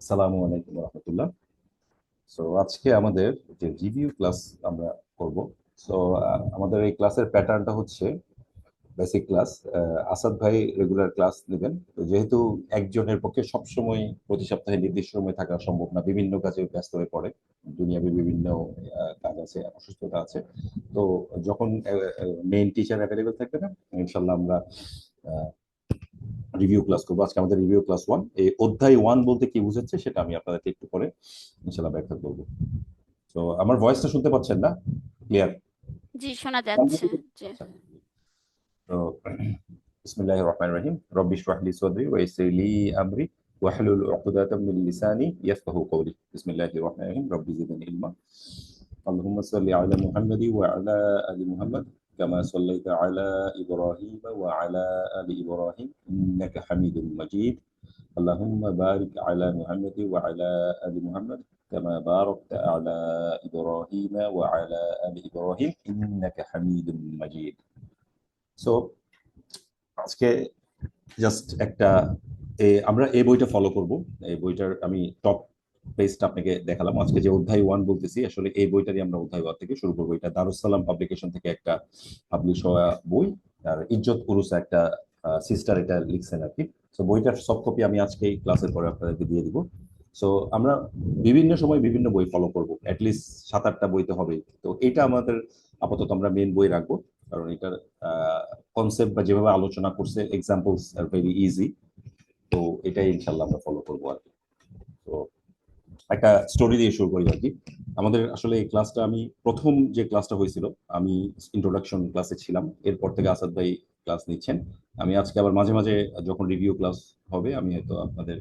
আসসালামু আলাইকুম রহমতুল্লাহ। সো আজকে আমাদের যে রিভিউ ক্লাস আমরা করব। সো আমাদের এই ক্লাসের প্যাটার্নটা হচ্ছে বেসিক ক্লাস। আসাদ ভাই রেগুলার ক্লাস নেবেন। তো যেহেতু একজনের পক্ষে সবসময় প্রতি সপ্তাহে নির্দিষ্ট সময় থাকা সম্ভব না, বিভিন্ন কাজে ব্যস্ত হয়ে পড়ে, দুনিয়াবি বিভিন্ন কাজ আছে, অসুস্থতা আছে। তো যখন মেইন টিচার অ্যাভেলেবেল থাকবে না, ইনশাল্লাহ আমরা রিভিউ ক্লাস করবো। আজকে আমাদের রিভিউ ক্লাস 1। এই অধ্যায় 1 বলতে কি বুঝাচ্ছে সেটা আমি আপনাদেরকে একটু পরে ইনশাল্লাহ ব্যাখ্যা করবো। তো আমার ভয়েসটা শুনতে পাচ্ছেন না? ক্লিয়ার? জি, শোনা যাচ্ছে। জি। আচ্ছা। তো বিসমিল্লাহির রহমানির রহিম। রব্বি ইশরাহ লি সাদরি ওয়া ইয়াসসির লি আমরি ওয়াহলুল উকদাতাম মিন লিসানি ইয়াফকাহু কওলি। বিসমিল্লাহির রহমানির রহিম। রব্বি জিদনি ইলমা। اللهم صل على محمد وعلى آل محمد كما صليت على إبراهيم وعلى آل إبراهيم إنك حميد مجيد. اللهم بارك على محمد وعلى آل محمد كما باركت على إبراهيم وعلى آل إبراهيم إنك حميد مجيد. সো আজকে জাস্ট একটা আমরা এই বইটা ফলো করব। এই বইটার আমি টপ পেজটা আপনাকে দেখালাম। আজকে যে অধ্যায় 1 বলতেছি, আসলে এই বইটারই আমরা অধ্যায় 1 থেকে শুরু করবো। এটা দারুস সালাম পাবলিকেশন থেকে একটা পাবলিশ হওয়া বই। আর ইজ্জত উরুসা একটা সিস্টার এটা লিখছেন আর কি। তো বইটার সফট কপি আমি আজকে এই ক্লাসের পরে আপনাদেরকে দিয়ে দিব। সো আমরা বিভিন্ন সময় বিভিন্ন বই ফলো করব, অ্যাটলিস্ট 7-8টা বইতে হবে। তো এটা আমাদের আপাতত আমরা মেন বই রাখবো, কারণ এটার কনসেপ্ট বা যেভাবে আলোচনা করছে এক্সাম্পলস আর ভেরি ইজি। তো এটাই ইনশাল্লাহ আমরা ফলো করবো আর কি। তো একটা স্টোরি দিয়ে শুরু করি আর কি। আমাদের আসলে এই ক্লাসটা, আমি প্রথম যে ক্লাসটা হয়েছিল, আমি ইন্ট্রোডাকশন ক্লাসে ছিলাম। এরপর থেকে আসাদ ভাই ক্লাস নিচ্ছেন। আমি আজকে আবার মাঝে মাঝে যখন রিভিউ ক্লাস হবে, আমি হয়তো আপনাদের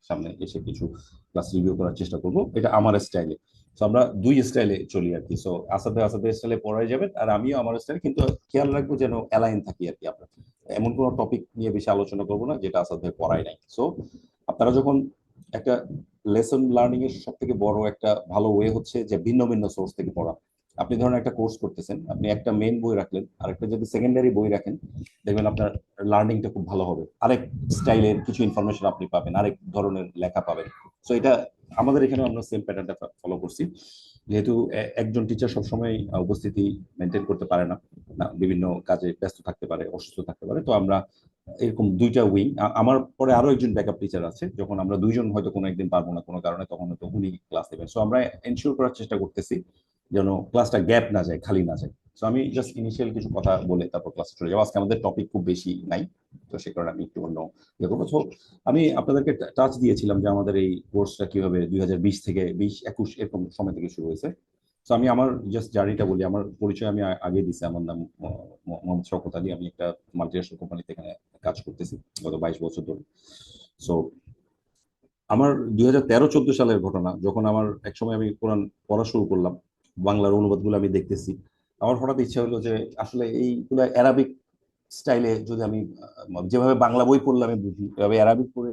সামনে এসে কিছু ক্লাস রিভিউ করার চেষ্টা করব, এটা আমার স্টাইলে। তো আমরা দুই স্টাইলে চলি আর কি। সো আসাদ ভাই আসাদের স্টাইলে পড়াই যাবেন, আর আমিও আমার স্টাইলে, কিন্তু খেয়াল রাখবো যেন অ্যালাইন থাকি আর কি। আমরা এমন কোনো টপিক নিয়ে বেশি আলোচনা করবো না যেটা আসাদ ভাই পড়াই নাই। সো আপনারা যখন একটা লেসন লার্নিং এর সব থেকে বড় একটা ভালো ওয়ে হচ্ছে যে ভিন্ন ভিন্ন সোর্স থেকে পড়া। আপনি ধরেন একটা কোর্স করতেছেন, আপনি একটা মেইন বই রাখলেন, আর একটা যদি সেকেন্ডারি বই রাখেন, দেখবেন আপনার লার্নিংটা খুব ভালো হবে। আরেক স্টাইলের কিছু ইনফরমেশন আপনি পাবেন, আরেক ধরনের লেখা পাবেন। সো এটা আমাদের এখানে আমরা সেম প্যাটার্নটা ফলো করছি। যেহেতু একজন টিচার সবসময় উপস্থিতি মেনটেন করতে পারে না, বিভিন্ন কাজে ব্যস্ত থাকতে পারে, অসুস্থ থাকতে পারে, তো আমরা এরকম দুইটা উইং। আমার পরে আরো একজন ব্যাকআপ টিচার আছে, যখন আমরা দুইজন হয়তো কোনো একদিন পারবো না কোনো কারণে, তখন হয়তো উনি ক্লাস নেবেন। সো আমরা এনশিওর করার চেষ্টা করতেছি যেন ক্লাসটা গ্যাপ না যায়, খালি না যায়। তো আমি জাস্ট ইনিশিয়াল কিছু কথা বলে তারপর ক্লাসে চলে যাবো। আজকে আমাদের টপিক খুব বেশি নাই, তো সে কারণে আমি একটু অন্য ইয়ে করবো। So, আমি আপনাদেরকে টাচ দিয়েছিলাম যে আমাদের এই কোর্সটা কিভাবে 2020 থেকে 2021 এরকম সময় থেকে শুরু হয়েছে। তো আমি আমার জাস্ট জার্নিটা বলি। আমার পরিচয় আমি আগে দিছি। আমার নাম মোহাম্মদ শওকত আলী। আমি একটা মাল্টিনেশনাল কোম্পানিতে এখানে কাজ করতেছি গত 22 বছর ধরে। সো আমার 2013-14 সালের ঘটনা, যখন আমার একসময় আমি কোরআন পড়া শুরু করলাম, বাংলার অনুবাদগুলো আমি দেখতেছি, আমার হঠাৎ ইচ্ছা হলো যে আসলে এইগুলো অ্যারাবিক স্টাইলে যদি আমি যেভাবে বাংলা বই পড়লে আমি বুঝি, এভাবে অ্যারাবিক পড়ে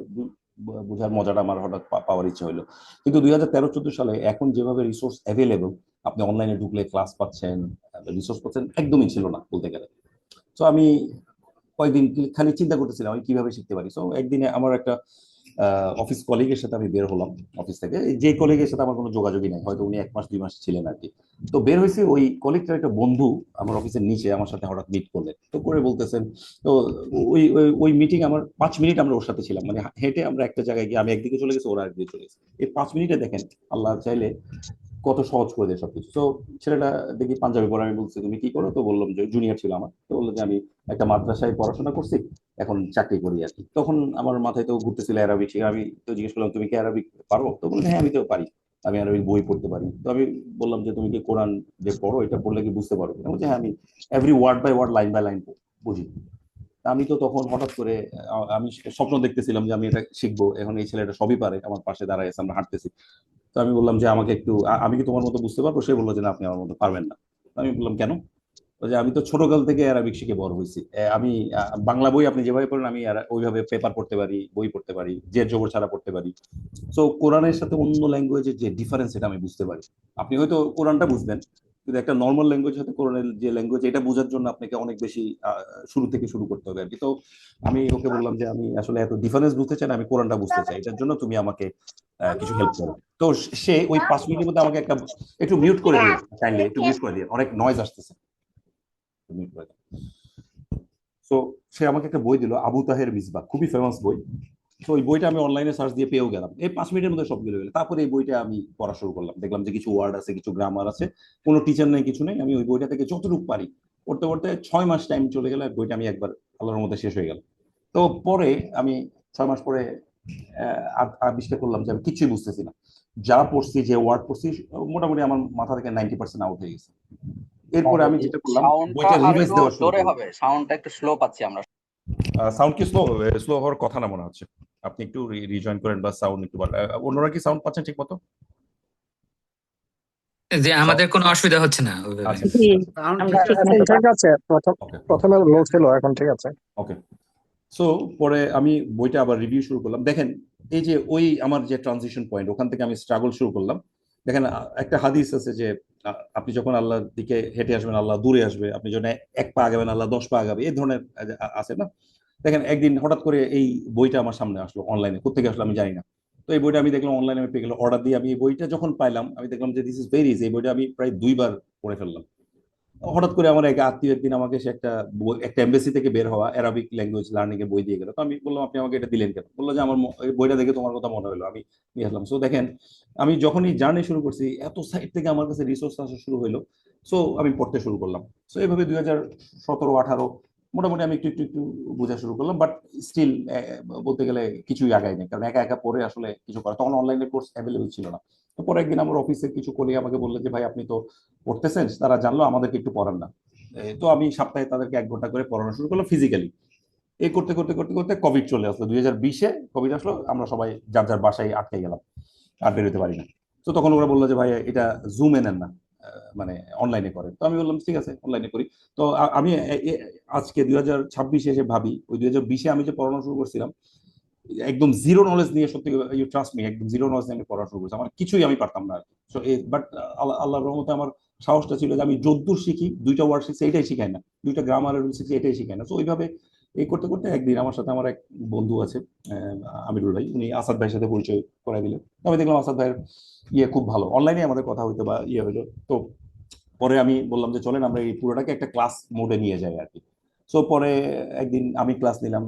বোঝার মজাটা আমার হঠাৎ পাওয়ার ইচ্ছা হলো। কিন্তু 2013-14 সালে এখন যেভাবে রিসোর্স অ্যাভেলেবল, আপনি অনলাইনে ঢুকলে ক্লাস পাচ্ছেন, রিসোর্স পাচ্ছেন, একদমই ছিল না বলতে গেলে। তো আমি কয়েকদিন খালি চিন্তা করতেছিলাম আমি কিভাবে শিখতে পারি। তো একদিনে আমার একটা অফিস কলিগের সাথে আমি বের হলাম অফিস থেকে। যে কলিগের সাথে আমার কোনো যোগাযোগই নাই, হয়তো উনি 1 মাস 2 মাস ছিলেন আর কি। তো বের হয়েছে, ওই কলিগটার একটা বন্ধু আমার অফিসের নিচে আমার সাথে হঠাৎ মিট করলেন। তো করে বলতেছেন, তো ওই ওই ওই মিটিং আমার 5 মিনিট আমরা ওর সাথে ছিলাম, মানে হেঁটে আমরা একটা জায়গায় গিয়ে আমি একদিকে চলে গেছি, ওরা একদিকে চলে গেছে। এই 5 মিনিটে দেখেন আল্লাহ চাইলে কত সহজ করে দেয় সবকিছু। তো ছেলেটা দেখি পাঞ্জাবি পরে, আমি বলছি তুমি কি করো? তো বললাম যে জুনিয়র ছিল আমার, তো বললো যে আমি একটা মাদ্রাসায় পড়াশোনা করছি, এখন চাকরি করি আর কি। তখন আমার মাথায় তো ঘুরতেছিল অ্যারাবিক শিখা। আমি তো জিজ্ঞেস করলাম তুমি কি অ্যারাবিক পারো? তো বললো হ্যাঁ আমি তো পারি, আমি অ্যারাবিক বই পড়তে পারি। তো আমি বললাম যে তুমি কি কোরআন যে পড়ো এটা পড়লে কি বুঝতে পারো? বলছে হ্যাঁ আমি every word by word, line by line বুঝি। আমি তো তখন হঠাৎ করে আমি স্বপ্ন দেখতেছিলাম যে আমি এটা শিখবো। এখন এই ছেলেটা সবই পারে, আমার পাশে দাঁড়ায় আছে, আমরা হাঁটতেছি। তো আমি বললাম যে আমাকে একটু আমি কি তোমার মতো বুঝতে পারবো? সে বললো যে না, আপনি আমার মতো পারবেন না। আমি বললাম কেন? যে আমি তো ছোটকাল থেকে অ্যারাবিক শিখে বড় হয়েছি। আমি বাংলা বই আপনি যেভাবে পড়েন আমি ওইভাবে পেপার পড়তে পারি, বই পড়তে পারি, জের জবর ছাড়া পড়তে পারি। তো কোরআনের সাথে অন্য ল্যাঙ্গুয়েজের যে ডিফারেন্স, এটা আমি বুঝতে পারি। আপনি হয়তো কোরআনটা বুঝবেন, কিন্তু একটা নর্মাল ল্যাঙ্গুয়েজ হতে কোরআনের যে ল্যাঙ্গুয়েজ এটা বোঝার জন্য আপনাকে অনেক বেশি শুরু থেকে শুরু করতে হবে আর কি। তো আমি ওকে বললাম যে আমি আসলে এত ডিফারেন্স বুঝতে চাই না, আমি কোরআনটা বুঝতে চাই, এটার জন্য তুমি আমাকে কিছু হেল্প করো। তো সে ওই 5 মিনিটের মধ্যে আমাকে একটু মিউট করে দিও, কাইন্ডলি একটু মিউট করে দিও, অনেক নয়েজ আসতেছে, মিউট করে দিও। তো সে আমাকে একটা বই দিল, আবু তাহের মিসবাহ, খুবই ফেমাস বই। তো ওই বইটা আমি অনলাইনে সার্চ দিয়ে পেয়েও গেলাম, এই 5 মিনিটের মধ্যে সবগুলো গেল। তারপরে এই বইটা আমি পড়া শুরু করলাম, দেখলাম যে কিছু ওয়ার্ড আছে, কিছু গ্রামার আছে, কোনো টিচার নেই, কিছু নেই, আমি ওই বইটা থেকে যতটুকু পারি পড়তে পড়তে 6 মাস টাইম চলে গেল, বইটা আমি একবার আল্লাহর মধ্যে শেষ হয়ে গেল। তো পরে আমি 6 মাস পরে আবিষ্কার করলাম যে আমি কিছুই বুঝতেছি না, যা পড়ছি যে ওয়ার্ড পড়ছি মোটামুটি আমার মাথা থেকে 90% আউট হয়ে গেছে। এরপরে আমি যেটা করলাম, সাউন্ডটা বইটা আর রিভাইজ একটু দেওয়া শুরু জোরে করলাম। হবে, সাউন্ডটা একটু স্লো পাচ্ছি আমরা। সাউন্ড কি স্লো স্লো হওয়ার কথা না মনে হচ্ছে, আপনি একটু রিজয়েন করেন বা সাউন্ড একটু অন্যরা কি সাউন্ড পাচ্ছেন ঠিক মতো? যে আমাদের কোনো অসুবিধা হচ্ছে না ওইভাবে। আচ্ছা জি, আচ্ছা, আমরা এখন ঠিক আছে। ওকে প্রথমে লো ছিল, এখন ঠিক আছে। ওকে। সো পরে আমি বইটা আবার রিভিউ শুরু করলাম। দেখেন এই যে ওই আমার যে ট্রানজিশন পয়েন্ট, ওখান থেকে আমি স্ট্রাগল শুরু করলাম। দেখেন একটা হাদিস আছে যে আপনি যখন আল্লাহর দিকে হেঁটে আসবেন আল্লাহ দূরে আসবে, আপনি যখন 1 পা আগাবেন আল্লাহ 10 পা আগাবে, এই ধরনের আছে না। দেখেন একদিন হঠাৎ করে এই বইটা আমার সামনে আসলো অনলাইনে, কোথেকে আসলো আমি জানি না। তো এই বইটা আমি দেখলাম অনলাইনে, আমি পেয়ে গেলাম, অর্ডার দিয়ে আমি এই বইটা যখন পাইলাম আমি দেখলাম যে দিস ইজ ভেরি ইজি। এই বইটা আমি প্রায় 2 বার পড়ে ফেললাম। হঠাৎ করে আমার এক আত্মীয় একদিন আমাকে সে একটা এমবাসি থেকে বের হওয়া অ্যারাবিক ল্যাঙ্গুয়েজ লার্নিং এর বই দিয়ে গেল। তো আমি বললাম আপনি আমাকে এটা দিলেন কেন? বললো যে আমার এই বইটা দেখে তোমার কথা মনে হলো, আমি নিয়ে আসলাম। সো দেখেন আমি যখনই জার্নি শুরু করছি এত সাইড থেকে আমার কাছে রিসোর্স আসা শুরু হলো। সো আমি পড়তে শুরু করলাম। সো এইভাবে 2017-18 মোটামুটি আমি একটু একটু একটু বোঝা শুরু করলাম, বাট স্টিল বলতে গেলে কিছুই আগাই নেই, কারণ একা একা পড়ে আসলে কিছু করা, তখন অনলাইনে কোর্স অ্যাভেলেবল ছিল না। তো পরে একদিন আমার অফিসের কিছু কলিগ আমাকে বললো যে ভাই আপনি তো পড়তেছেন, তারা জানলো আমাদেরকে একটু পড়ান না। তো আমি সপ্তাহে তাদেরকে 1 ঘন্টা করে পড়ানো শুরু করলাম ফিজিক্যালি। এই করতে করতে করতে করতে কোভিড চলে আসলো, 2020-এ কোভিড আসলো, আমরা সবাই যার যার বাসায় আটকে গেলাম, আর বেরোতে পারি না। তো তখন ওরা বললো যে ভাই এটা জুমে নেন না, মানে অনলাইনে করেন। তো আমি বললাম ঠিক আছে অনলাইনে করি। তো আমি আজকে 2026-এ এসে ভাবি ওই 2020-এ আমি যে পড়ানো শুরু করছিলাম একদম জিরো নলেজ নিয়ে, সত্যি ইউ ট্রাস্ট মি, একদম জিরো নলেজ নিয়ে আমি পড়া শুরু করছি, আমার কিছুই আমি পারতাম না। বাট আল্লাহর রহমতে আমার সাহসটা ছিল যে আমি যদ্দূর শিখি, 2টা ওয়ার্ড শিখছি এটাই শিখাই না, 2টা গ্রামারের রুল শিখছি এটাই শিখাই না। তো ওইভাবে এই করতে করতে একদিন আমার সাথে আমার এক বন্ধু আছে, আমিরুল ভাই, উনি আসাদ ভাইয়ের সাথে পরিচয় করাই দিলেন। আমি দেখলাম আসাদ ভাইয়ের খুব ভালো, অনলাইনে আমাদের কথা হইতো বা হইলো। তো পরে আমি বললাম যে চলেন আমরা এই পুরোটাকে একটা ক্লাস মোডে নিয়ে যাই আর কি। সো পরে একদিন আমি ক্লাস নিলাম,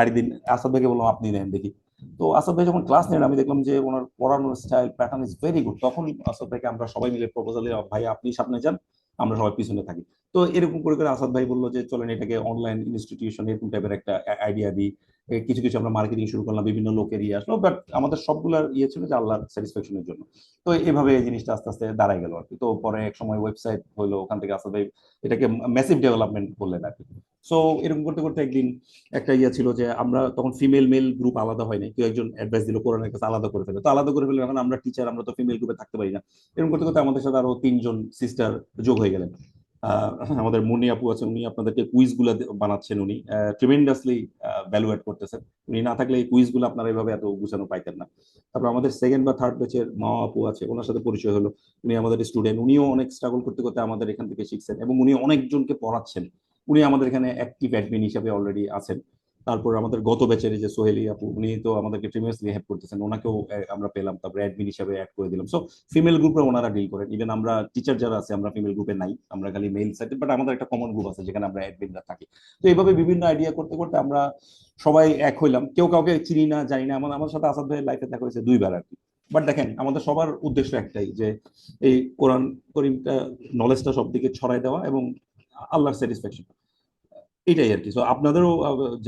একদিন আসাদ ভাইকে বললাম আপনি নেন দেখি। তো আসাদ ভাই যখন ক্লাস নিলেন আমি দেখলাম যে ওনার পড়ানোর style pattern is very good. তখন আসাদ ভাইকে আমরা সবাই মিলে প্রপোজাল দিলাম, ভাই আপনি সামনে যান, আমরা সবাই পিছনে থাকি। তো এরকম করে করে আসাদ ভাই বললো যে চলেন এটাকে অনলাইন ইনস্টিটিউশন এরকম টাইপের একটা আইডিয়া দিই। কিছু কিছু আমরা মার্কেটিং শুরু করলাম, বিভিন্ন লোকের আসলো, বাট আমাদের সবগুলোর ছিল যে আল্লাহর স্যাটিসফ্যাকশনের জন্য। তো এভাবে এই জিনিসটা আস্তে আস্তে দাঁড়ায় গেল আর কি। তো পরে এক সময় ওয়েবসাইট হলো, ওখান থেকে আসাদ ভাই এটাকে ম্যাসিভ ডেভেলপমেন্ট করলেন আর কি। সো এরকম করতে করতে একদিন একটা ছিল যে আমরা তখন ফিমেল মেল গ্রুপ আলাদা হয় না, কেউ একজন অ্যাডভাইস দিল কোরআনের কাছে আলাদা করে ফেলে, তো আলাদা করে ফেলে, এখন আমরা টিচার, আমরা তো ফিমেল গ্রুপে থাকতে পারি না। এরকম করতে করতে আমাদের সাথে আরো 3জন সিস্টার যোগ হয়ে গেলেন। আমাদের মুন্নি আপু আছে, উনি আপনাদেরকে কুইজ গুলা বানাচ্ছেন, উনি ট্রিমেন্ডাসলি ভ্যালু অ্যাড করতেছেন। উনি না থাকলে এই কুইজ গুলো আপনারা এভাবে এত গুছানো পাইতেন না। তারপর আমাদের সেকেন্ড বা থার্ড ব্যাচের মা আপু আছে, ওনার সাথে পরিচয় হলো, উনি আমাদের স্টুডেন্ট, উনিও অনেক স্ট্রাগল করতে করতে আমাদের এখান থেকে শিখছেন এবং উনি অনেকজনকে পড়াচ্ছেন। উনি আমাদের এখানে অ্যাক্টিভ অ্যাডমিন হিসেবে অলরেডি আছেন। তারপর আমাদের গত ব্যাচের যে সোহেলি আপু, উনি তো আমাদেরকে ট্রিমিয়াসলি হেল্প করতেছেন, ওনাকেও আমরা পেলাম, তারপরে অ্যাডমিন হিসেবে অ্যাড করে দিলাম। সো ফিমেল গ্রুপে ওনারা ডিল করেন। ইভেন আমরা টিচার যারা আছে আমরা ফিমেল গ্রুপে নাই, আমরা খালি মেল সাইডে, বাট আমাদের একটা কমন গ্রুপ আছে যেখানে আমরা অ্যাডমিনরা থাকি। তো এইভাবে বিভিন্ন আইডিয়া করতে করতে আমরা সবাই এক হইলাম, কেউ কাউকে চিনি না জানি না। আমার সাথে আসাদ ভাইয়ের লাইফে দেখা হয়েছে 2 বার আর কি। বাট দেখেন আমাদের সবার উদ্দেশ্য একটাই, যে এই কোরআন করিমটা নলেজটা সব দিকে ছড়াই দেওয়া এবং আল্লাহর স্যাটিসফ্যাকশন, এটাই আর কি। তো আপনাদেরও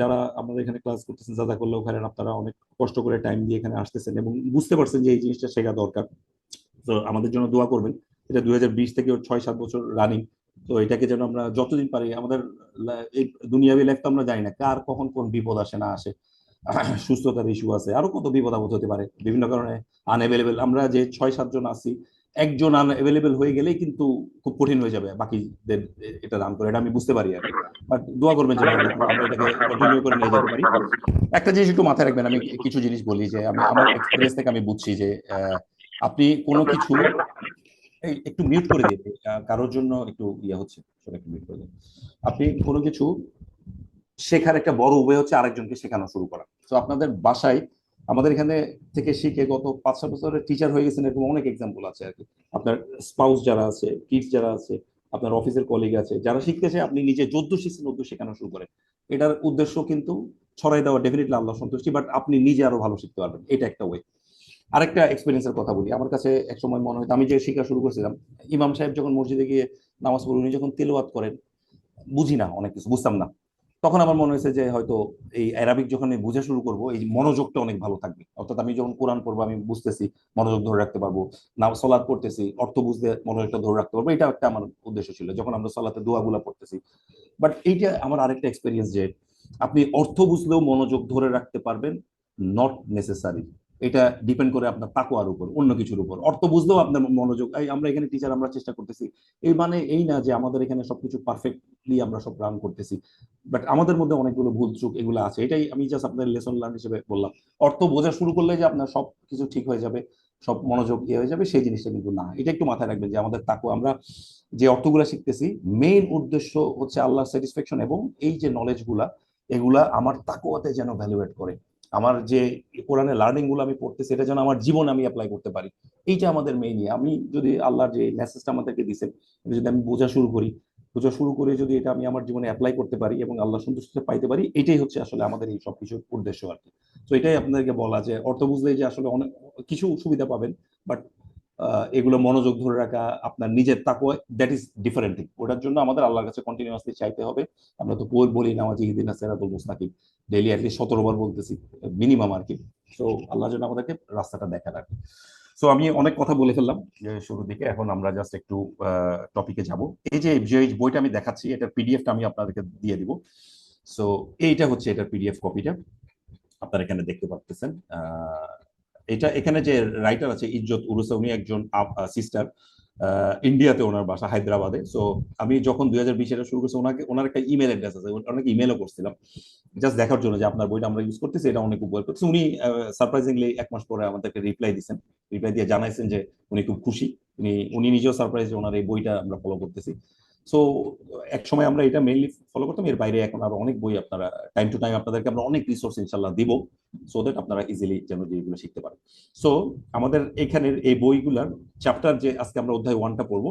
যারা আমাদের এখানে ক্লাস করতেছেন, জাযাকাল্লাহু খাইরান, আপনারা অনেক কষ্ট করে টাইম দিয়ে এখানে আসতেছেন এবং বুঝতে পারছেন যে এই জিনিসটা শেখা দরকার। তো আমাদের জন্য দোয়া করবেন। এটা 2020 থেকে 6-7 বছর রানিং। তো এটাকে যেন আমরা যতদিন পারি, আমাদের এই দুনিয়াবি লাইফ তো আমরা জানি না কার কখন কোন বিপদ আসে না আসে, সুস্থতার ইস্যু আছে, আরো কত বিপদ আপদ হতে পারে, বিভিন্ন কারণে আনএভেলেবেল। আমরা যে 6-7 জন আছি, একজন আনএভেলেবেল হয়ে গেলেই কিন্তু খুব কঠিন হয়ে যাবে বাকিদের এটা রান করে, এটা আমি বুঝতে পারি আর কি। বাট দোয়া করবেন যেন আমরা এটাকে কন্টিনিউ করে নিয়ে যেতে পারি। একটা জিনিস একটু মাথায় রাখবেন, আমি কিছু জিনিস বলি যে আমি আমার এক্সপিরিয়েন্স থেকে আমি বুঝছি যে আপনি কোনো কিছু একটু মিউট করে দিয়ে কারোর জন্য একটু ইয়ে হচ্ছে, সেটা একটু মিউট করে দিন। আপনি কোনো কিছু শেখার একটা বড় উপায় হচ্ছে আরেকজনকে শেখানো শুরু করা। তো আপনাদের বাসায় আমাদের এখানে থেকে শিখে গত 5-6 বছরের টিচার হয়ে গেছেন এরকম অনেক এক্সাম্পল আছে আর কি। আপনার স্পাউস যারা আছে, কিডস যারা আছে, আপনার অফিসের কলিগ আছে, যারা শিখতেছে, আপনি নিজে যদ্দ শিখছেন তদ্দু শেখানো শুরু করেন। এটার উদ্দেশ্য কিন্তু ছড়াই দেওয়া, ডেফিনেটলি আল্লাহ সন্তুষ্টি, বাট আপনি নিজে আরো ভালো শিখতে পারবেন, এটা একটা ওয়ে। আরেকটা এক্সপিরিয়েন্সের কথা বলি। আমার কাছে এক সময় মনে হতো, আমি যে শিক্ষা শুরু করেছিলাম, ইমাম সাহেব যখন মসজিদে গিয়ে নামাজ পড়েন, উনি যখন তেলাওয়াত করেন, বুঝি না, অনেক কিছু বুঝতাম না। তখন আমার মনে হয়েছে যে হয়তো এই অ্যারাবিক যখন আমি বোঝা শুরু করবো, এই মনোযোগটা অনেক ভালো থাকবে। অর্থাৎ আমি যখন কোরআন পড়বো, আমি বুঝতেছি, মনোযোগ ধরে রাখতে পারবো। না সলাৎ করতেছি, অর্থ বুঝতে মনোযোগটা ধরে রাখতে পারবো, এটা একটা আমার উদ্দেশ্য ছিল যখন আমরা সলাতে দোয়াগুলা পড়তেছি। বাট এইটা আমার আরেকটা এক্সপিরিয়েন্স যে আপনি অর্থ বুঝলেও মনোযোগ ধরে রাখতে পারবেন, নট নেসেসারি। এটা ডিপেন্ড করে আপনার তাকওয়ার উপর, অন্য কিছুর উপর। অর্থ বুঝলেও আপনার মনোযোগ, এই আমরা এখানে টিচার, আমরা চেষ্টা করতেছি, এই মানে এই না যে আমাদের এখানে সবকিছু পারফেক্টলি আমরা সব রান করতেছি, বাট আমাদের মধ্যে অনেকগুলো ভুল চুক এগুলো আছে। এটাই আমি জাস্ট আপনার লেসন লার্ন হিসেবে বললাম। অর্থ বোঝা শুরু করলে যে আপনার সব কিছু ঠিক হয়ে যাবে, সব মনোযোগ ইয়ে হয়ে যাবে, সেই জিনিসটা কিন্তু না। এটা একটু মাথায় রাখবেন যে আমাদের তাকওয়া, আমরা যে অর্থগুলা শিখতেছি, মেইন উদ্দেশ্য হচ্ছে আল্লাহ স্যাটিসফ্যাকশন, এবং এই যে নলেজ গুলা, এগুলা আমার তাকওয়াতে যেন ভ্যালুয়েট করে। আমার যে কোরআনের লার্নিং গুলো আমি পড়তেছি, এটা যেন আমার জীবনে আমি অ্যাপ্লাই করতে পারি। এইটা আমাদের মেইন। আমি যদি আল্লাহর যে মেসেজটা আমাদেরকে দিচ্ছেন, এটা যদি আমি বোঝা শুরু করি, বোঝা শুরু করে যদি এটা আমি আমার জীবনে অ্যাপ্লাই করতে পারি এবং আল্লাহ সন্তুষ্টি পাইতে পারি, এটাই হচ্ছে আসলে আমাদের এই সবকিছুর উদ্দেশ্য আর কি। তো এটাই আপনাদেরকে বলা, যে অর্থ বুঝলেই যে আসলে অনেক কিছু সুবিধা পাবেন, বাট এগুলো মনোযোগ ধরে রাখা, আপনার নিজের তাকওয়া, দ্যাট ইজ ডিফারেন্ট থিং। ওটার জন্য আমাদের আল্লাহর কাছে কন্টিনিউয়াসলি চাইতে হবে। আমরা তো বলি নামাজ ইহদিনাস সিরাতাল মুস্তাকিম, ডেইলি অ্যাটলিস্ট 17 বার বলতেছি মিনিমাম আর কি। তো আল্লাহ যেন আমাদেরকে রাস্তাটা দেখার আর কি। সো আমি অনেক কথা বলে ফেললাম যে শুরুর দিকে, এখন আমরা জাস্ট একটু টপিকে যাব। এই যে যে বইটা আমি দেখাচ্ছি, এটার পিডিএফটা আমি আপনাদেরকে দিয়ে দিব। সো এইটা হচ্ছে এটার পিডিএফ কপিটা, আপনারা এখানে দেখতে পাচ্ছেন। এটা এখানে যে রাইটার আছে ইজ্জত উরুসা, উনি একজন সিস্টার, ইন্ডিয়াতে, ওনার বাসা হায়দ্রাবাদে। সো আমি যখন 2020 এটা শুরু করছি, ওনাকে, ওনার একটা ইমেল অ্যাড্রেস আছে, অনেক ইমেলও করছিলাম জাস্ট দেখার জন্য যে আপনার বইটা আমরা ইউজ করতেছি, এটা অনেক উপকার করছে। উনি সারপ্রাইজিংলি 1 মাস পরে আমাদেরকে রিপ্লাই দিচ্ছেন, রিপ্লাই দিয়ে জানাইছেন যে উনি খুব খুশি। উনি নিজেও সারপ্রাইজ যে ওনার এই বইটা আমরা ফলো করতেছি। সো এক সময় আমরা এটা মেইনলি ফলো করতাম, এর বাইরে এখন আরো অনেক বই আপনারা টাইম টু টাইম আপনাদেরকে আমরা অনেক রিসোর্স ইনশাল্লাহ দিব, সো দ্যাট আপনারা ইজিলি যেন যেগুলো শিখতে পারেন। সো আমাদের এখানের এই বইগুলার চ্যাপ্টার, যে আজকে আমরা অধ্যায় 1টা পড়বো,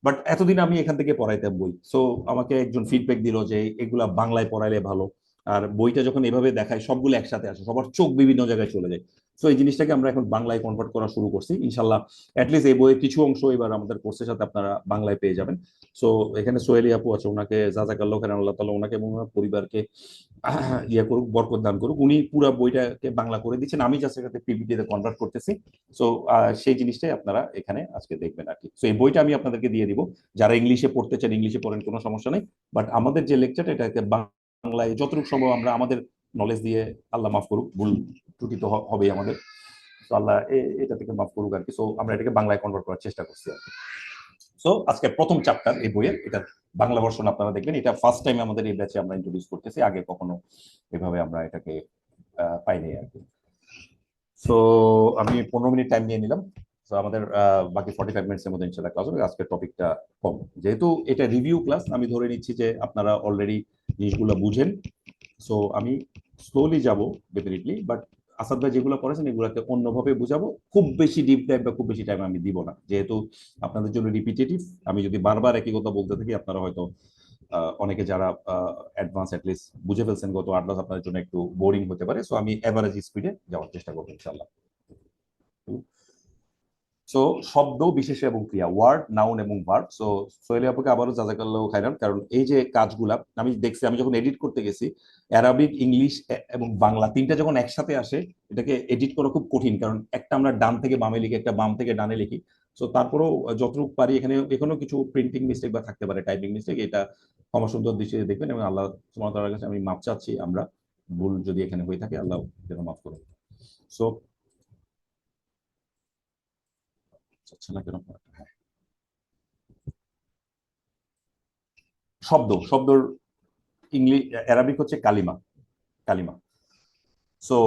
বাট এতদিন আমি এখান থেকে পড়াইতাম বই। সো আমাকে একজন ফিডব্যাক দিল যে এগুলা বাংলায় পড়াইলে ভালো, আর বইটা যখন এভাবে দেখায় সবগুলো একসাথে আসে, সবার চোখ বিভিন্ন জায়গায় চলে যায়। সো এই জিনিসটাকে আমরা এখন বাংলায় কনভার্ট করা শুরু করছি ইনশাল্লাহ। অ্যাটলিস্ট এই বইয়ের কিছু অংশ এবার আমাদের কোর্সের সাথে আপনারা বাংলায় পেয়ে যাবেন। সো এখানে সোহেলি আপু আছে, ওনাকে জাযাকাল্লাহু খাইরান, আল্লাহ তাআলা ওনাকে এবং ওনার পরিবারকে ইয়ে করুক, বরকত দান করুক। উনি পুরো বইটাকে বাংলা করে দিচ্ছেন, আমি জাস্ট এটাকে পিপিটিতে কনভার্ট করতেছি। সো সেই জিনিসটাই আপনারা এখানে আজকে দেখবেন আর কি। সো এই বইটা আমি আপনাদেরকে দিয়ে দিব, যারা ইংলিশে পড়তে চান ইংলিশে পড়েন, কোনো সমস্যা নেই। বাট আমাদের যে লেকচারটা, এটাকে বাংলায় যতটুকু সম্ভব আমরা আমাদের নলেজ দিয়ে, আল্লাহ মাফ করুক, ভুল ত্রুটি তো হবেই আমাদের, তো আল্লাহ এটা থেকে মাফ করুক আর কি। সো আমরা এটাকে বাংলায় কনভার্ট করার চেষ্টা করছি আর কি। সো আজকে প্রথম চ্যাপ্টার এই বইয়ের, এটা বাংলা ভার্সন আপনারা দেখবেন। এটা ফার্স্ট টাইম আমাদের এই ব্যাচে আমরা ইন্ট্রোডিউস করতেছি, আগে কখনো এভাবে আমরা এটাকে পাইনি আর কি। সো আমি 15 মিনিট টাইম নিয়ে নিলাম। তো আমাদের বাকি 45 মিনিটসের মধ্যে ইনশাআল্লাহ ক্লাস হবে। আজকের টপিকটা কম, যেহেতু এটা রিভিউ ক্লাস, আমি ধরে নিচ্ছি যে আপনারা অলরেডি জিনিসগুলো বুঝেন। সো আমি স্লোলি যাব ডেফিনেটলি, বাট আসাদ ভাই যেগুলো করেছেন এগুলোকে অন্যভাবে বুঝাবো। খুব বেশি ডিপ ডাইভ বা খুব বেশি টাইম আমি দিব না, যেহেতু আপনাদের জন্য রিপিটেটিভ। আমি যদি বারবার একই কথা বলতে থাকি, আপনারা হয়তো অনেকে যারা অ্যাডভান্স অ্যাটলিস্ট বুঝে ফেলছেন গত 8 মাস, আপনাদের জন্য একটু বোরিং হতে পারে। সো আমি এভারেজ স্পিডে যাওয়ার চেষ্টা করবো ইনশাল্লাহ। সো শব্দ, বিশেষ এবং ক্রিয়া, ওয়ার্ড, নাউন এবং ভার্ব। সো সোহেলি আপুকে আবারও জাযাকাল্লাহু খাইরান, কারণ এই যে কাজগুলা আমি দেখছি, আমি যখন এডিট করতে গেছি, অ্যারাবিক, ইংলিশ এবং বাংলা তিনটা যখন একসাথে আসে, এটাকে এডিট করা খুব কঠিন, কারণ একটা আমরা ডান থেকে বামে লিখি, একটা বাম থেকে ডানে লিখি। সো তারপরেও যতটুকু পারি, এখানেও কিছু প্রিন্টিং মিস্টেক বা থাকতে পারে, টাইপিং মিস্টেক, এটা ক্ষমা সুন্দর দৃষ্টিতে দেখবেন, এবং আল্লাহ সুবহানাহু ওয়া তাআলার কাছে আমি মাপ চাচ্ছি, আমরা ভুল যদি এখানে হয়ে থাকে, আল্লাহ যেন মাফ করুন। সো আচ্ছা না কেন, হ্যাঁ, শব্দর ইংলিশ, অ্যারাবিক হচ্ছে কালিমা, কালিমা। সো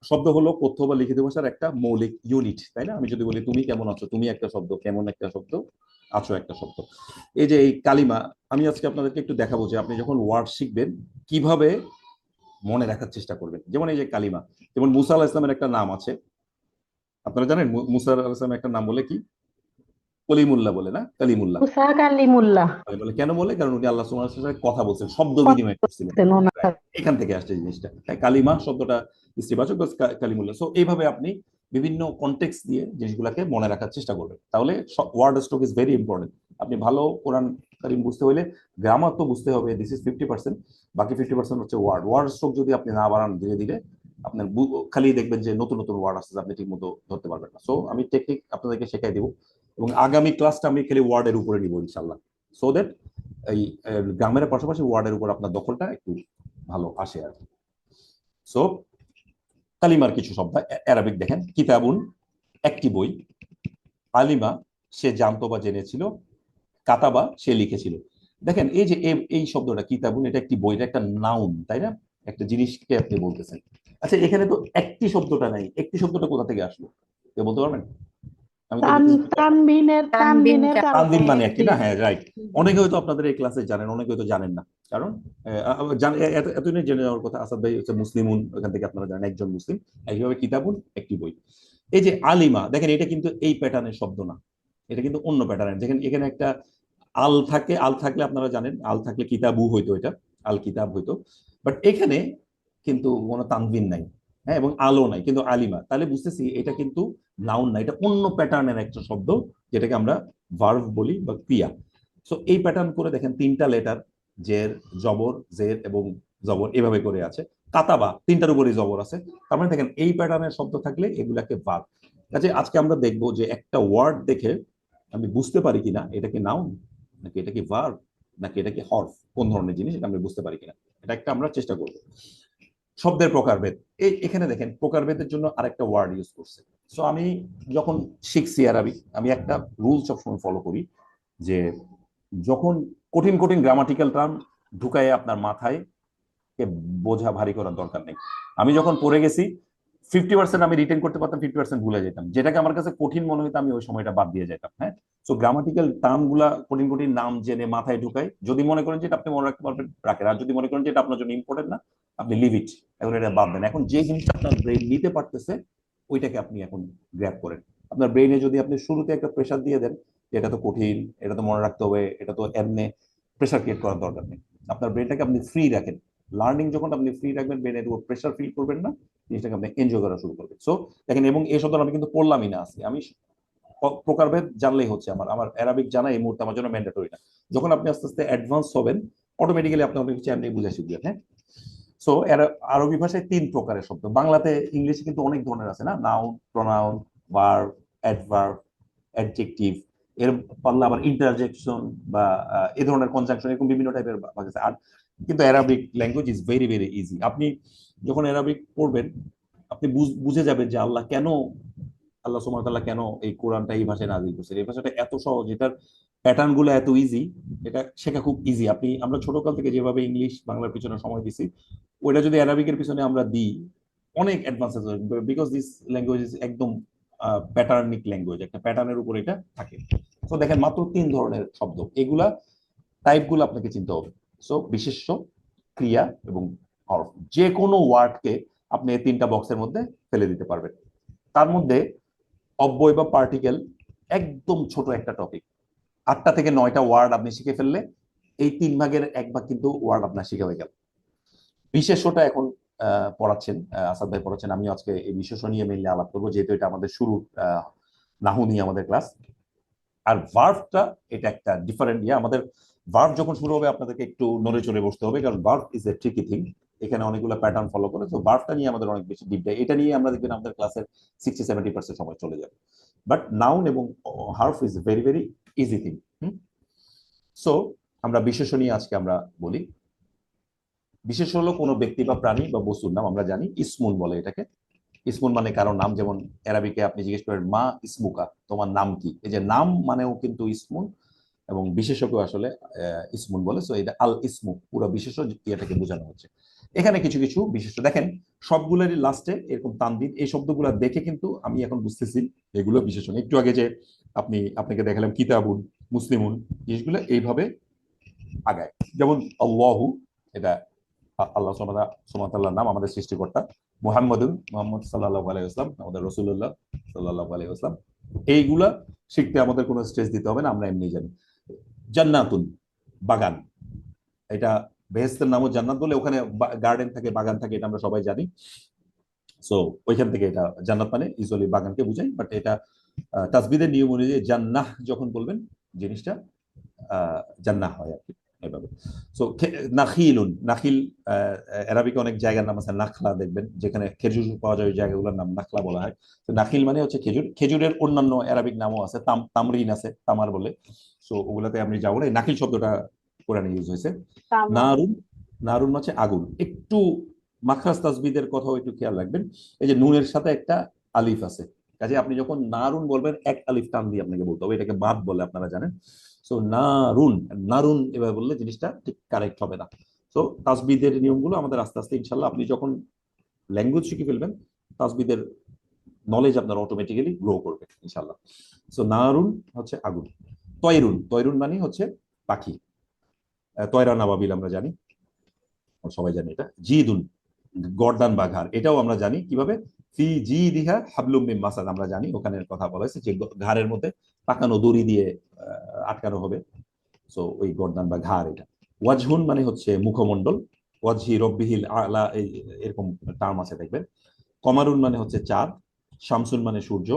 শব্দ হলো কথ্য বা লিখিত ভাষার একটা মৌলিক ইউনিট, তাই না? আমি যদি বলি তুমি কেমন আছো, তুমি একটা শব্দ, কেমন একটা শব্দ, আছো একটা শব্দ। এই যে এই কালিমা, আমি আজকে আপনাদেরকে একটু দেখাবো যে আপনি যখন ওয়ার্ড শিখবেন কিভাবে মনে রাখার চেষ্টা করবেন। যেমন এই যে কালিমা, যেমন মুসা আলাহিসামের ইসলামের একটা নাম আছে, আপনারা জানেন মুসা আলাহিসামের ইসলামের একটা নাম বলে কি? কলিমুল্লাহ বলে, না কালিমুল্লাহ মুসা কালিমুল্লাহ বলে। কেন বলে? কারণ উনি আল্লাহ সুবহানাহু ওয়া তাআলার সাথে কথা বলছেন, শব্দ কথা বিনিময় করছিলেন। বলতেন ওনার Right? এখান থেকে আসছে এই জিনিসটা। তাই কালিমা শব্দটা স্ত্রীবাচক, কালিমুল্লাহ। সো এইভাবে আপনি বিভিন্ন কনটেক্সট দিয়ে জিনিসগুলোকে মনে রাখার চেষ্টা করবেন, তাহলে word stroke is very important. আপনি ভালো কোরআন কারীম বুঝতে হলে গ্রামার তো বুঝতে হবে, দিস ইজ 50%, বাকি 50% হচ্ছে ওয়ার্ড স্ট্রোক। যদি আপনি না বাড়ান ধীরে ধীরে, আপনার খালি দেখবেন যে নতুন নতুন ওয়ার্ড আসছে, আপনি ঠিক মতো ধরতে পারবেন না। সো আমি টেকনিক আপনাদেরকে শেখাই দিব, এবং আগামী ক্লাসটা আমি খালি ওয়ার্ডের উপরে নিব ইনশাল্লাহ, সো দ্যাট এই গ্রামের পাশাপাশি ওয়ার্ডের উপর আপনার দখলটা একটু ভালো আসে আর কি। সো কালিমার কিছু শব্দ অ্যারাবিক দেখেন। কিতাবুন একটি বই, আলিমা সে জানতো বা জেনেছিল, কাতাবা সে লিখেছিল। দেখেন এই যে এই শব্দটা কিতাবুন, এটা একটি বই, এটা একটা নাউন, তাই না? একটা জিনিসকে আপনি বলতেছেন। আচ্ছা, এখানে তো একটি শব্দটা নাই, একটি শব্দটা কোথা থেকে আসলো কেউ বলতে পারবেন? আমি তো তানবিনের কারণে তানজিম মানে একটি, একটি। না? হ্যাঁ, রাইট। অনেকে হয়তো আপনাদের এই ক্লাসে জানেন, অনেকে হয়তো জানেন না। কারণ এতদিনে জেনে যাওয়ার কথা, আসাদ ভাই হচ্ছে মুসলিমুন, ওখান থেকে আপনারা জানেন একজন মুসলিম। এইভাবে কিতাবুন একটি বই। এই যে আলিমা, দেখেন এটা কিন্তু এই প্যাটার্নের শব্দ না, এটা কিন্তু অন্য প্যাটার্নের। দেখেন এখানে একটা আল থাকে, আল থাকলে আপনারা জানেন, আল থাকলে কিতাবু হইতো, এটা আল কিতাব হইতো। বাট এখানে কিন্তু কোনো তানবিন নাই, হ্যাঁ, এবং আলো নাই, কিন্তু আলিমা। তাহলে বুঝতেছি এটা কিন্তু নাউন না, এটা অন্য প্যাটার্নের একটা শব্দ, যেটাকে আমরা ভার্ব বলি বা ক্রিয়া। সো এই প্যাটার্ন করে দেখেন, তিনটা লেটার, জের, জবর, জের এবং জবর এভাবে করে আছে। কাতাবা তিনটার উপরে জবর আছে। তার মানে দেখেন এই প্যাটার্নের শব্দ থাকলে এগুলাকে ভার্ব। কাজে আজকে আমরা দেখবো যে একটা ওয়ার্ড দেখে আমি বুঝতে পারি কিনা এটা কি নাউন, নাকি এটা কি ভার্ব, নাকি এটা কি হরফ, কোন ধরনের জিনিস, এটা আমি বুঝতে পারি কিনা, এটা একটা আমরা চেষ্টা করব। শব্দের প্রকারভেদ, এখানে দেখেন প্রকারভেদের জন্য আরেকটা ওয়ার্ড ইউজ করছে। সো আমি যখন শিখছি আরবি, আমি একটা রুল সবসময় ফলো করি, যে যখন কঠিন কঠিন গ্রামাটিক্যাল টার্ম ঢুকায় আপনার মাথায় বোঝা ভারী করার দরকার নেই। আমি যখন পড়ে গেছি 50% আমি রিটেন করতে পারতাম, 50% ভুলে যেতাম। যেটাকে আমার কাছে কঠিন মনে হতো আমি ওই সময়টা বাদ দিয়ে যেতাম। হ্যাঁ, সো গ্রামাটিক্যাল টার্ম গুলা কঠিন কঠিন নাম জেনে মাথায় ঢুকাই। যদি মনে করেন যে এটা আপনি মনে রাখতে পারবেন, রাখেন। আর যদি মনে করেন যে এটা আপনার জন্য ইম্পর্টেন্ট না, আপনি লিভ ইট, এখন এটা বাদ দেন। এখন যে জিনিসটা আপনার ব্রেন নিতে পারতেছে ওইটাকে আপনি এখন গ্র্যাব করেন। আপনার ব্রেনে যদি আপনি শুরুতে একটা প্রেশার দিয়ে দেন যে এটা তো কঠিন, এটা তো মনে রাখতে হবে, এটা তো এমনি, প্রেশার ক্রিয়েট করার দরকার নেই। আপনার ব্রেনটাকে আপনি ফ্রি রাখেন। লার্নিং যখন আপনি ফ্রি রাখবেন, ব্রেনের উপর প্রেশার ফিল করবেন না, জিনিসটাকে আপনি এনজয় করা শুরু করবেন। সো দেখেন, এবং এই শব্দ আমি কিন্তু পড়লামই না আজকে, আমি প্রকারভেদ জানলেই হচ্ছে। আমার আমার অ্যারাবিক জানা এই মুহূর্তে আমার জন্য ম্যান্ডেটরি না। যখন আপনি আস্তে আস্তে অ্যাডভান্স হবেন, অটোমেটিক্যালি আপনি অনেক কিছু এমনি বুঝে শিখবেন। হ্যাঁ, সো আরবি ভাষায় 3 প্রকারের শব্দ। বাংলাতে, ইংলিশে কিন্তু অনেক ধরনের আছে, না? Noun, pronoun, verb, adverb, adjective, এর পারলে আবার ইন্টারজেকশন বা এই ধরনের কনজাংশন, এরকম বিভিন্ন টাইপের ভাগ আছে। আর কিন্তু Arabic language is very very easy. আপনি যখন অ্যারাবিক পড়বেন, আপনি বুঝে যাবেন যে আল্লাহ সুবহানাহু ওয়া তাআলা কেন এই কোরআনটা এই ভাষায় নাযিল করছেন। এই ভাষাটা এত সহজ, এটার প্যাটার্ন গুলো এত ইজি, এটা শেখা খুব ইজি। আমরা ছোটকাল থেকে যেভাবে ইংলিশ বাংলার পিছনে সময় দিছি, ওইটা যদি অ্যারাবিকের পিছনে আমরা দিই, অনেক অ্যাডভান্সেস হবে। বিকজ দিস ল্যাঙ্গুয়েজ ইজ একদম প্যাটার্নিক ল্যাঙ্গুয়েজ, একটা প্যাটার্নের উপর এটা থাকে। তো দেখেন মাত্র 3 ধরনের শব্দ, এগুলা টাইপগুলো আপনাকে চিনতে হবে। সো বিশেষ্য, ক্রিয়া এবং হরফ, যে কোনো ওয়ার্ডকে আপনি এই 3টা বক্সের মধ্যে ফেলে দিতে পারবেন। তার মধ্যে অব্যয় বা পার্টিকেল একদম ছোট একটা টপিক। 8টা থেকে 9টা ওয়ার্ড আপনি শিখে ফেললে এই 3 ভাগের 1 ভাগ কিন্তু ওয়ার্ড আপনার শিখে হয়ে গেল। বিশেষ্যটা এখন পড়াচ্ছেন আসাদ ভাই, পড়াচ্ছেন। আমি আজকে এই বিশেষ্য নিয়ে মেইনলি আলাপ করবো, যেহেতু এটা আমাদের শুরু নাহু নিয়ে আমাদের ক্লাস। আর ভার্বটা, এটা একটা ডিফারেন্ট আমাদের ভার্ব যখন শুরু হবে আপনাদেরকে একটু নড়ে চড়ে বসতে হবে, কারণ verb is a tricky thing. এখানে অনেকগুলো প্যাটার্ন ফলো করে। তো ভার্বটা নিয়ে আমাদের অনেক বেশি ডিপ ডাইভ, এটা নিয়ে আমরা দেখবেন আমাদের ক্লাসের 60-70% সময় চলে যাবে। বাট নাউন এবং হার্ফ is very very easy thing. So আমরা বিশেষ্য নিয়ে আজকে আমরা বলি। বিশেষ হলো কোনো ব্যক্তি বা প্রাণী বা বস্তুর নাম, আমরা জানি ইসমুন বলে এটাকে। ইসমুন মানে কারো নাম। যেমন অ্যারাবিকে আপনি জিজ্ঞেস করেন মা ইসমুকা, তোমার নাম কি, এই যে নাম মানেও কিন্তু ইসমুন, এবং বিশেষজ্ঞ আসলে ইসমুন বলে। সো এটা আল ইসমু, পুরো বিশেষ এটাকে বোঝানো হচ্ছে। এখানে কিছু কিছু বিশেষ দেখেন, সবগুলোরই লাস্টে এরকম তানবিন, এই শব্দগুলো দেখে কিন্তু আমি এখন বুঝতেছি এগুলো বিশেষণ। একটু আগে যে আপনাকে দেখালাম কিতাবুন, মুসলিমুন, জিনিসগুলো এইভাবে আগায়। যেমন আল্লাহু, এটা আল্লাহ সুবহানাহু ওয়া তাআলার নাম, আমাদের সৃষ্টিকর্তা। মুহাম্মদ সাল্লাল্লাহু আলাইহি ওয়াসাল্লাম, আমাদের রাসূলুল্লাহ সাল্লাল্লাহু আলাইহি ওয়াসাল্লাম। এইগুলা শিখতে আমাদের কোনো স্ট্রেস দিতে হবে না, আমরা এমনি জানি। জান্নাতুন, বাগান, এটা বেহেশতের নামও জান্নাত বলে, ওখানে গার্ডেন থাকে, বাগান থাকে, এটা আমরা সবাই জানি। সো ওইখান থেকে এটা জান্নাত মানে ইউজুয়ালি বাগানকে বোঝায়, বাট এটা তাসবিদের নিয়ম অনুযায়ী জান্নাহ যখন বলবেন জিনিসটা জান্নাহ হয় আর কি, এভাবে। সো নাখিলুন, নাখিল আরবিকে অনেক জায়গার নাম আছে, নাখলা দেখবেন, যেখানে খেজুর পাওয়া যায় ওই জায়গাগুলোর নাম নাখলা বলা হয়। তো নাখিল মানে হচ্ছে খেজুর। খেজুরের অন্যান্য আরবিক নামও আছে, তামরিন আছে, তামার বলে। সো ওগুলাতে আমি যাবো না, নাখিল শব্দটা কোরআনে ইউজ হয়েছে। নারুন, নারুন হচ্ছে আগুন। একটু মাখরাজ তাসবিদের কথাও একটু খেয়াল রাখবেন, এই যে নুনের সাথে একটা আলিফ আছে, কাজে আপনি যখন নারুন বলবেন এক আলিফ টান দিয়ে আপনাকে বলতে হবে, এটাকে মাদ বলে, আপনারা জানেন। সো নারুন, নারুন এভাবে বললে জিনিসটা ঠিক কারেক্ট হবে না। সো তাসবিদের নিয়মগুলো আমাদের আস্তে আস্তে ইনশাল্লাহ, আপনি যখন ল্যাঙ্গুয়েজ শিখে ফেলবেন, তাসবিদের নলেজ আপনার অটোমেটিক্যালি গ্রো করবে ইনশাল্লাহ। সো নারুন হচ্ছে আগুন। তয়রুন, তয়রুন মানে হচ্ছে পাখি, তয়রা নাবাবিল আমরা জানি, সবাই জানি এটা। জিদুন, গর্দান বা ঘাড়, এটাও আমরা জানি কিভাবে, ফি জিদিহা হাবলুম মিন মাসাদ, আমরা জানি ওখানে কথা বলা হয়েছে যে ঘাড়ের মধ্যে পাকানো দড়ি দিয়ে আটকানো হবে। সো ওই গর্দান বা ঘাড় এটা। ওয়াজহুন মানে হচ্ছে মুখমণ্ডল, ওয়াজহি রব্বিহিল আলা, এরকম টার্ম আছে দেখবেন। কমারুন মানে হচ্ছে চাঁদ, শামসুন মানে সূর্য,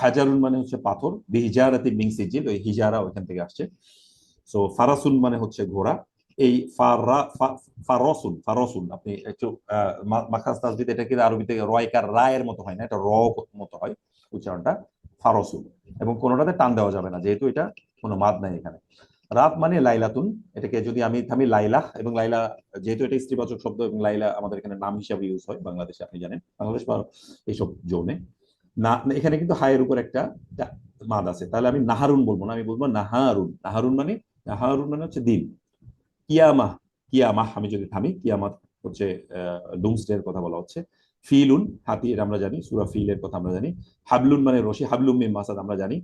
হাজারুন মানে হচ্ছে পাথর, বিহিজারাতি মিন সিজিল, ওই হিজারা ওইখান থেকে আসছে। সো ফারাসুন মানে হচ্ছে ঘোড়া। এই ফারসুন, ফারসুন আপনি একটু মাখাজ তাসবিদ, এটা কিন্তু আরবিতে রয়কার রায়ের মতো হয় না, এটা র মতো হয় উচ্চারণটা, ফারসুন। এবং কোনোটাতে টান দেওয়া যাবে না, যেহেতু এটা কোনো মাদ নাই এখানে। রাত মানে লাইলাতুন, এটাকে যদি আমি থামি লাইলা, এবং লাইলা যেহেতু এটা স্ত্রীবাচক শব্দ, এবং লাইলা আমাদের এখানে নাম হিসাবে ইউজ হয় বাংলাদেশে, আপনি জানেন বাংলাদেশ বা এইসব জোনে না, এখানে কিন্তু হায়ের উপর একটা মাদ আছে, তাহলে আমি নাহারুন বলবো না, আমি বলবো নাহারুন। নাহারুন মানে, নাহারুন মানে হচ্ছে দিন। কিয়ামাহ, কিয়ামাহ আমি যদি থামি, কিয়ামাত হচ্ছে ডুমসডে এর কথা বলা হচ্ছে। ফিলুন হাতি, এটা আমরা জানি, সূরা ফিলের কথা আমরা জানি। হাবলুন মানে রশি, হাবলুম মিন মাসাদ আমরা জানি।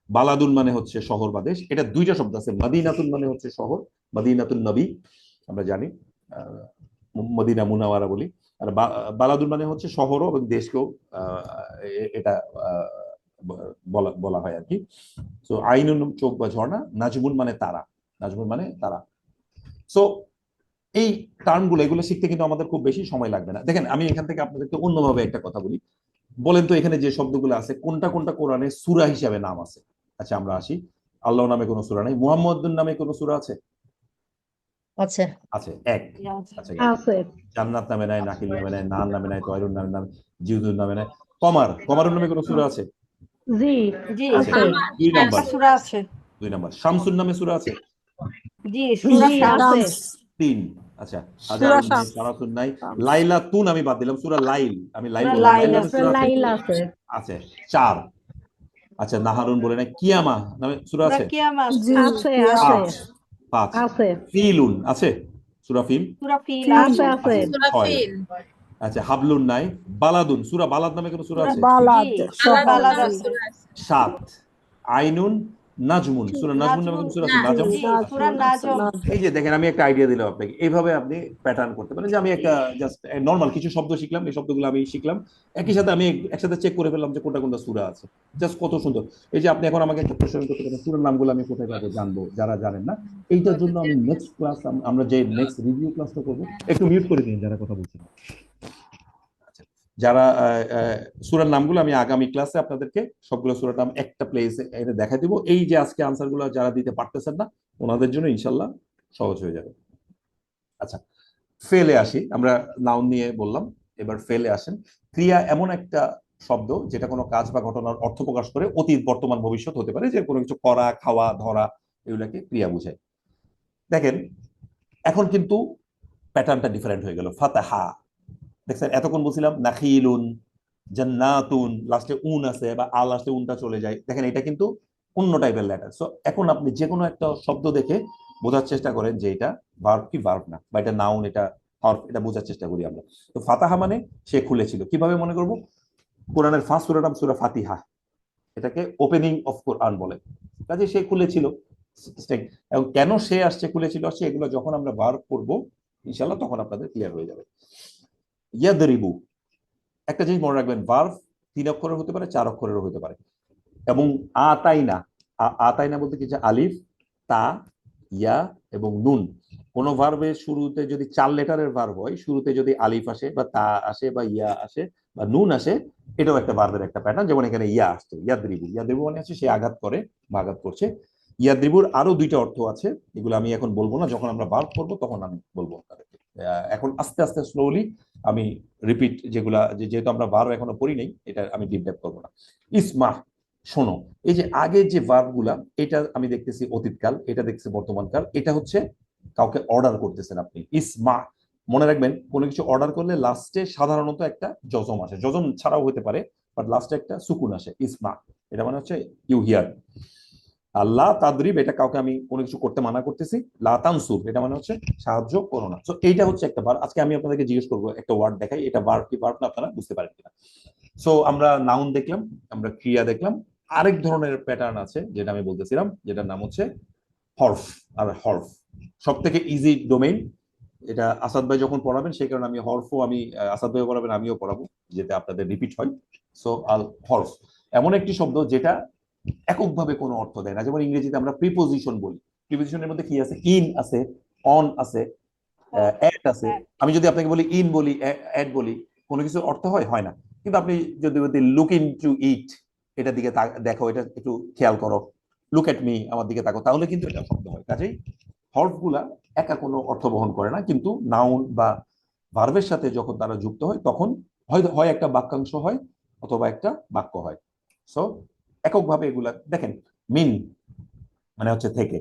বালাদুন মানে হচ্ছে শহর বা দেশ, এটা দুইটা শব্দ আছে। মদিনাতুন মানে হচ্ছে শহর, মদিনাতুন নবী আমরা জানি, মদিনা মুনাওয়ারা বলি। আর বালাদুন মানে হচ্ছে শহরও এবং দেশকেও এটা বলা বলা হয় আর কি। সো আইনুন চোখ বা ঝর্ণা, নাজমুন মানে তারা, নাজমুন মানে তারা। সো এই টার্মগুলো এগুলো শিখতে কিন্তু আমাদের খুব বেশি সময় লাগবে না। দেখেন আমি এখান থেকে আপনাদেরকে অন্যভাবে একটা কথা বলি, বলেন তো এখানে যে শব্দগুলো আছে কোনটা কোনটা কোরআনে সূরা হিসাবে নাম আছে? আচ্ছা আমরা আসি, আল্লাহ নামে কোনো সূরা নেই, মুহাম্মদুর নামে কোনো সূরা আছে? আছে আছে, এক। আচ্ছা, আছে। জান্নাত নামে নাই, নাকিল নামে নাই, নান নামে নাই, তয়রুন নামে নাই, জিউদুর নামে নাই। কমারুন নামে কোনো সূরা আছে? জি জি আছে, আছে। দুই নাম্বার, সূরা আছে। দুই নাম্বার। শামসুন নামে সূরা আছে? জি সূরা জি শামস। আছে। তিন। আচ্ছা, সূরা হাজারুন নাই, শামস। সারাতুন নাই, লাইলা তুন আমি বাদ দিলাম, সূরা লাইল আমি লাইল সূরা বললাম, লাইল লাইল নামে আছে। সূরা আছে? লাইল আছে। আছে, চার। আচ্ছা, নাহারুন বলে নাই, কিয়ামা নামে সূরা সূরা আছে? কিয়ামত আছে আছে পাঁচ, পাঁচ। আছে। ফিলুন আছে, সূরা ফিল? সূরা ফিল আছে আছে। আছে। ছয়। আচ্ছা, হাবলুন নাই। বালাদুন, সূরা বালাদ নামে কোনো সূরা আছে? জি সূরা বালাদ আছে। সাত। আইনুন, নাজমুন, সূরা নাজমুন নামে কোনো সূরা আছে? নাজম। জি সূরা নাজম। এই যে দেখেন আমি একটা আইডিয়া দিলাম আপনাকে, এইভাবে আপনি প্যাটার্ন করতে পারেন, যে আমি একটা জাস্ট নর্মাল কিছু শব্দ শিখলাম, এই শব্দগুলো আমি শিখলাম, একই সাথে আমি একসাথে চেক করে ফেললাম যে কোনটা কোনটা সূরা আছে। জাস্ট কত সুন্দর। এই যে আপনি এখন আমাকে একটা প্রশ্ন করতে পারেন, সূরার নামগুলো আমি কোথায় পাবো জানবো, যারা জানেন না। এইটার জন্য আমি নেক্সট ক্লাস, আমরা যে নেক্সট রিভিউ ক্লাসটা করবো, একটু মিউট করে দিন যারা কথা বলছেন। যারা সূরার নামগুলো আমি আগামী ক্লাসে আপনাদেরকে সবগুলো সূরার নাম একটা প্লেসে এনে দেখা দিব। এই যে আজকে আনসারগুলো যারা দিতে পারতেছেন না, ওনাদের জন্য ইনশাল্লাহ সহজ হয়ে যাবে। আচ্ছা, ফেলে আসি, আমরা নাউন নিয়ে বললাম, এবার ফেলে আসেন। ক্রিয়া এমন একটা শব্দ যেটা কোনো কাজ বা ঘটনার অর্থ প্রকাশ করে, অতীত, বর্তমান, ভবিষ্যৎ হতে পারে, যে কোনো কিছু করা, খাওয়া, ধরা, এগুলাকে ক্রিয়া বোঝায়। দেখেন এখন কিন্তু প্যাটার্নটা ডিফারেন্ট হয়ে গেল। ফাতাহা, দেখছেন এতক্ষণ বলছিলাম নাখিলুন, জান্নাতুন, লাস্টে উন আছে বা আল লাস্টে উনটা চলে যায়, দেখেন এটা কিন্তু অন্য টাইপের লেটার। সো এখন আপনি যে কোনো একটা শব্দ দেখে বোঝার চেষ্টা করেন যে এটা ভার্ব কি ভার্ব না, বা এটা নাউন এটা হরফ, এটা বোঝার চেষ্টা করি আমরা। তো ফাতাহা মানে সে খুলেছিল, কিভাবে মনে করব? কোরআনের ফার্স্ট সূরার নাম সূরা ফাতিহা, এটাকে ওপেনিং অফ কোরআন বলে। কাজে সে খুলেছিল, এবং কেন সে আসছে খুলেছিল আসছে, এগুলো যখন আমরা ভার্ব করব ইনশাআল্লাহ তখন আপনাদের ক্লিয়ার হয়ে যাবে। ইয়াদরিবু, একটা জিনিস মনে রাখবেন, ভার্ব 3 অক্ষরের হতে পারে, 4 অক্ষরেরও হতে পারে। এবং আতাইনা, আতাইনা বলতে কি, যে আলিফ, তা, ইয়া এবং নুন। কোন ভার্বের শুরুতে যদি 4 লেটারের ভার্ব হয়, শুরুতে যদি আলিফ আসে বা তা আসে বা ইয়া আসে বা নুন আসে, এটাও একটা ভার্বের একটা প্যাটার্ন। যেমন এখানে ইয়া আসছে, ইয়াদরিবু, ইয়াদরিবু মানে হচ্ছে সে আঘাত করে বা আঘাত করছে। ইয়াদরিবুর আরো 2টা অর্থ আছে, এগুলো আমি এখন বলবো না, যখন আমরা ভার্ব করবো তখন আমি বলবো আপনাদেরকে। এখন আস্তে আস্তে স্লোলি আমি রিপিট, যেগুলা যেহেতু আমরা ভার্ব এখনো পড়ি নাই, এটা আমি ডিপ ডেপ করবো না। ইসমা, শোনো। এই যে আগের যে ভার্ব গুলা, এটা আমি দেখতেছি অতীতকাল, এটা দেখতেছি বর্তমানকাল, এটা হচ্ছে কাউকে অর্ডার করতেছেন আপনি। ইসমা, মনে রাখবেন কোনো কিছু অর্ডার করলে লাস্টে সাধারণত একটা জজম আসে, জজম ছাড়াও হতে পারে, বাট লাস্টে একটা সুকুন আসে। ইসমা, এটা মানে হচ্ছে ইউ হিয়ার। আল্লাহ তাদরিব, এটা কাউকে আমি কোনো কিছু করতে মানা করতেছি। লা তানসুর, এটা মানে হচ্ছে সাহায্য করো না। তো এইটা হচ্ছে একটা ভার্ব। আজকে আমি আপনাদেরকে জিজ্ঞেস করবো, একটা ওয়ার্ড দেখাই, এটা ভার্ব কি ভার্ব না, আপনারা বুঝতে পারেন কিনা। সো আমরা নাউন দেখলাম, আমরা ক্রিয়া দেখলাম। আরেক ধরনের প্যাটার্ন আছে যেটা আমি বলতেছিলাম, যেটার নাম হচ্ছে হরফ। আর হরফ সব থেকে ইজি ডোমেইন। এটা আসাদ ভাই যখন পড়াবেন, সেই কারণে আমি হরফও আমি আসাদ ভাইও পড়াবেন, আমিও পড়াবো, যেটা আপনাদের রিপিট হয়। সো আল হরফ এমন একটি শব্দ যেটা এককভাবে কোনো অর্থ দেয় না। যেমন ইংরেজিতে আমরা প্রিপোজিশন বলি, প্রিপোজিশনের মধ্যে কি আছে? ইন আছে, অন আছে, অ্যাট আছে। আমি যদি আপনাকে বলি ইন বলি, অ্যাট বলি, কোনো কিছু অর্থ হয়? হয় না। কিন্তু আপনি যদি বলি লুক ইন টু ইট, এটার দিকে দেখো, এটা একটু খেয়াল করো, লুক এট মি, আমার দিকে তাকো, তাহলে কিন্তু এটা শব্দ হয়। কাজেই হরফগুলা একা কোনো অর্থ বহন করে না, কিন্তু নাউন বা ভার্বের সাথে যখন তারা যুক্ত হয় তখন হয় একটা বাক্যাংশ হয়, অথবা একটা বাক্য হয়। সো এককভাবে এগুলা দেখেন। মিন মানে হচ্ছে থেকে,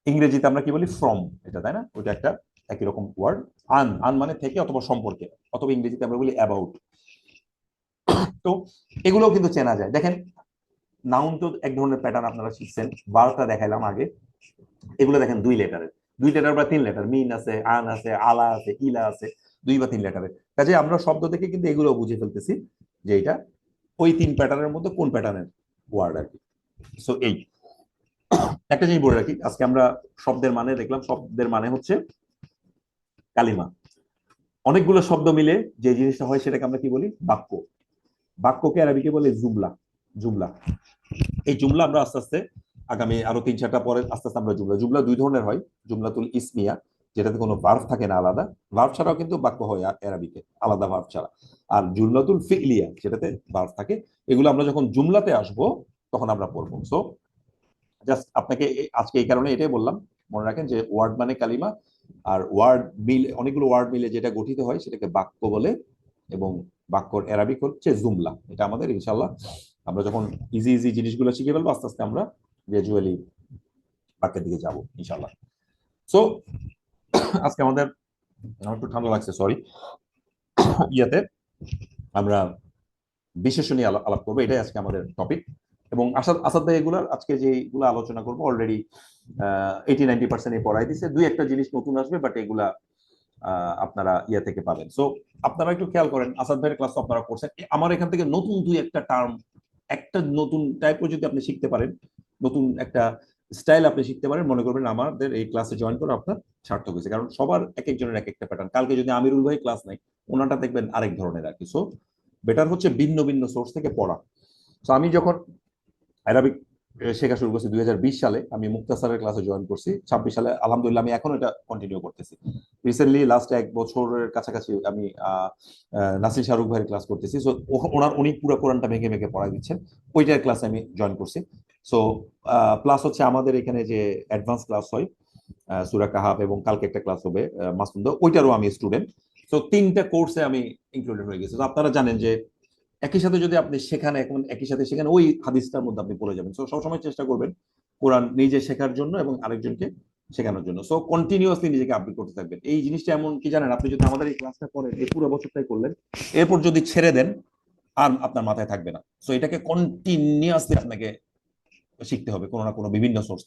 ইংরেজিতে আমরা কি বলি? ফ্রম, এটা, তাই না? ওইটা একটা একই রকম ওয়ার্ড। আন, আন মানে থেকে অথবা সম্পর্কে, অথবা ইংরেজিতে আমরা বলি অ্যাবাউট। তো এগুলোও কিন্তু চেনা যায়। দেখেন, নাউন তো এক ধরনের প্যাটার্ন আপনারা শিখছেন, বারোটা দেখাইলাম আগে। এগুলো দেখেন 2 লেটারের, 2 লেটার বা 3 লেটার, মিন আছে, আন আছে, আলা আছে, ইলা আছে, 2 বা 3 লেটারের। কাজে আমরা শব্দ থেকে কিন্তু এগুলো বুঝে ফেলতেছি যে এটা ওই 3 প্যাটার্নের মধ্যে কোন প্যাটার্নের ওয়ার্ড আর কি। সো এই একটা জিনিস বলে রাখি, আজকে আমরা শব্দের মানে দেখলাম। শব্দের মানে হচ্ছে কালিমা। অনেকগুলো শব্দ মিলে যে জিনিসটা হয় সেটাকে আমরা কি বলি? বাক্য। বাক্যকে আরবিকে বলে জুমলা। জুমলা, এই জুমলা আমরা আস্তে আস্তে আগামী আরো 3-4টা পরে আস্তে আস্তে আমরা জুমলা 2 ধরনের হয়। জুমলাতুল ইসমিয়া, যেটাতে কোনো ভার্ব থাকে না আলাদা, ভার্ব ছাড়াও কিন্তু বাক্য হয় আরবিতে আলাদা ভার্ব ছাড়া। আর জুমলাতুল ফিলিয়া, যেটাতে ভার্ব থাকে। এগুলো আমরা যখন জুমলাতে আসব তখন আমরা পড়বো। সো জাস্ট আপনাকে আজকে এই কারণে এটাই বললাম, মনে রাখেন যে ওয়ার্ড মানে কালিমা, আর ওয়ার্ড মিলে, অনেকগুলো ওয়ার্ড মিলে যেটা গঠিত হয় সেটাকে বাক্য বলে, এবং বাক্যর অ্যারাবিক হচ্ছে জুমলা। এটা আমাদের ইনশাল্লাহ আমরা যখন ইজি ইজি জিনিসগুলো শিখে ফেলবো, আস্তে আস্তে আমরা গ্রাজুয়ালি বাক্যের দিকে যাবো ইনশাল্লাহ। সো আজকে আমাদের, আমার একটু ঠান্ডা লাগছে, সরি, ইয়াতে আমরা বিশেষণ নিয়ে আলাপ করবো, এটাই আজকে আমাদের টপিক। এবং আসাদ ভাই এগুলার আজকে যেগুলো আলোচনা করবো অলরেডি 80-90% পড়াই দিচ্ছে। 2-1টা জিনিস নতুন আসবে, বাট এগুলা আপনারা ইয়া থেকে পাবেন। সো আপনারা একটু খেয়াল করেন, আসাদ ভাইয়ের ক্লাস আপনারা করছেন, আমার এখান থেকে নতুন 2-1টা টার্ম, একটা নতুন টাইপও যদি আপনি শিখতে পারেন, নতুন একটা স্টাইল আপনি শিখতে পারেন, মনে করবেন আমাদের এই ক্লাসে জয়েন করে আপনার সার্থক হয়েছে। কারণ সবার এক একজনের এক একটা প্যাটার্ন। কালকে যদি আমিরুল ভাই ক্লাস নাই, ওনাটা দেখবেন আরেক ধরনের আর কি। সো বেটার হচ্ছে ভিন্ন ভিন্ন সোর্স থেকে পড়া। তো আমি যখন অ্যারাবিক শেখা শুরু করছি 2020 সালে, আমি মুক্তাসারের ক্লাসে জয়েন করছি। 26 সালে আলহামদুলিল্লাহ আমি এখন এটা কন্টিনিউ করতেছি। রিসেন্টলি লাস্ট 1 বছরের কাছাকাছি আমি নাসির শাহরুখ ভাইয়ের ক্লাস করতেছি। সো উনি পুরো কোরআনটা ভেঙে ভেঙে পড়াই দিচ্ছেন, ওইটার ক্লাসে আমি জয়েন করছি। সো প্লাস হচ্ছে আমাদের এখানে যে অ্যাডভান্স ক্লাস হয় সূরা কাহাফ, এবং কালকে একটা ক্লাস হবে মাসুদ, ওইটারও আমি স্টুডেন্ট। সো 3টা কোর্সে আমি ইনক্লুডেড হয়ে গেছি। তো আপনারা জানেন যে একই সাথে যদি আপনি শেখান, এখন একই সাথে শেখান, ওই হাদিসটার মধ্যে আপনি পড়ে যাবেন। সো সবসময় চেষ্টা করবেন কোরআন নিজে শেখার জন্য এবং আরেকজনকে শেখানোর জন্য। সো কন্টিনিউয়াসলি নিজেকে আপডেট করতে থাকবেন। এই জিনিসটা এমন কি জানেন, আপনি যদি আমাদের এই ক্লাসটা করেন, এই পুরো বছরটাই করলেন, এরপর যদি ছেড়ে দেন আর আপনার মাথায় থাকবে না। সো এটাকে কন্টিনিউয়াসলি আপনাকে শিখতে হবে কোনো না কোনো বিভিন্ন সোর্স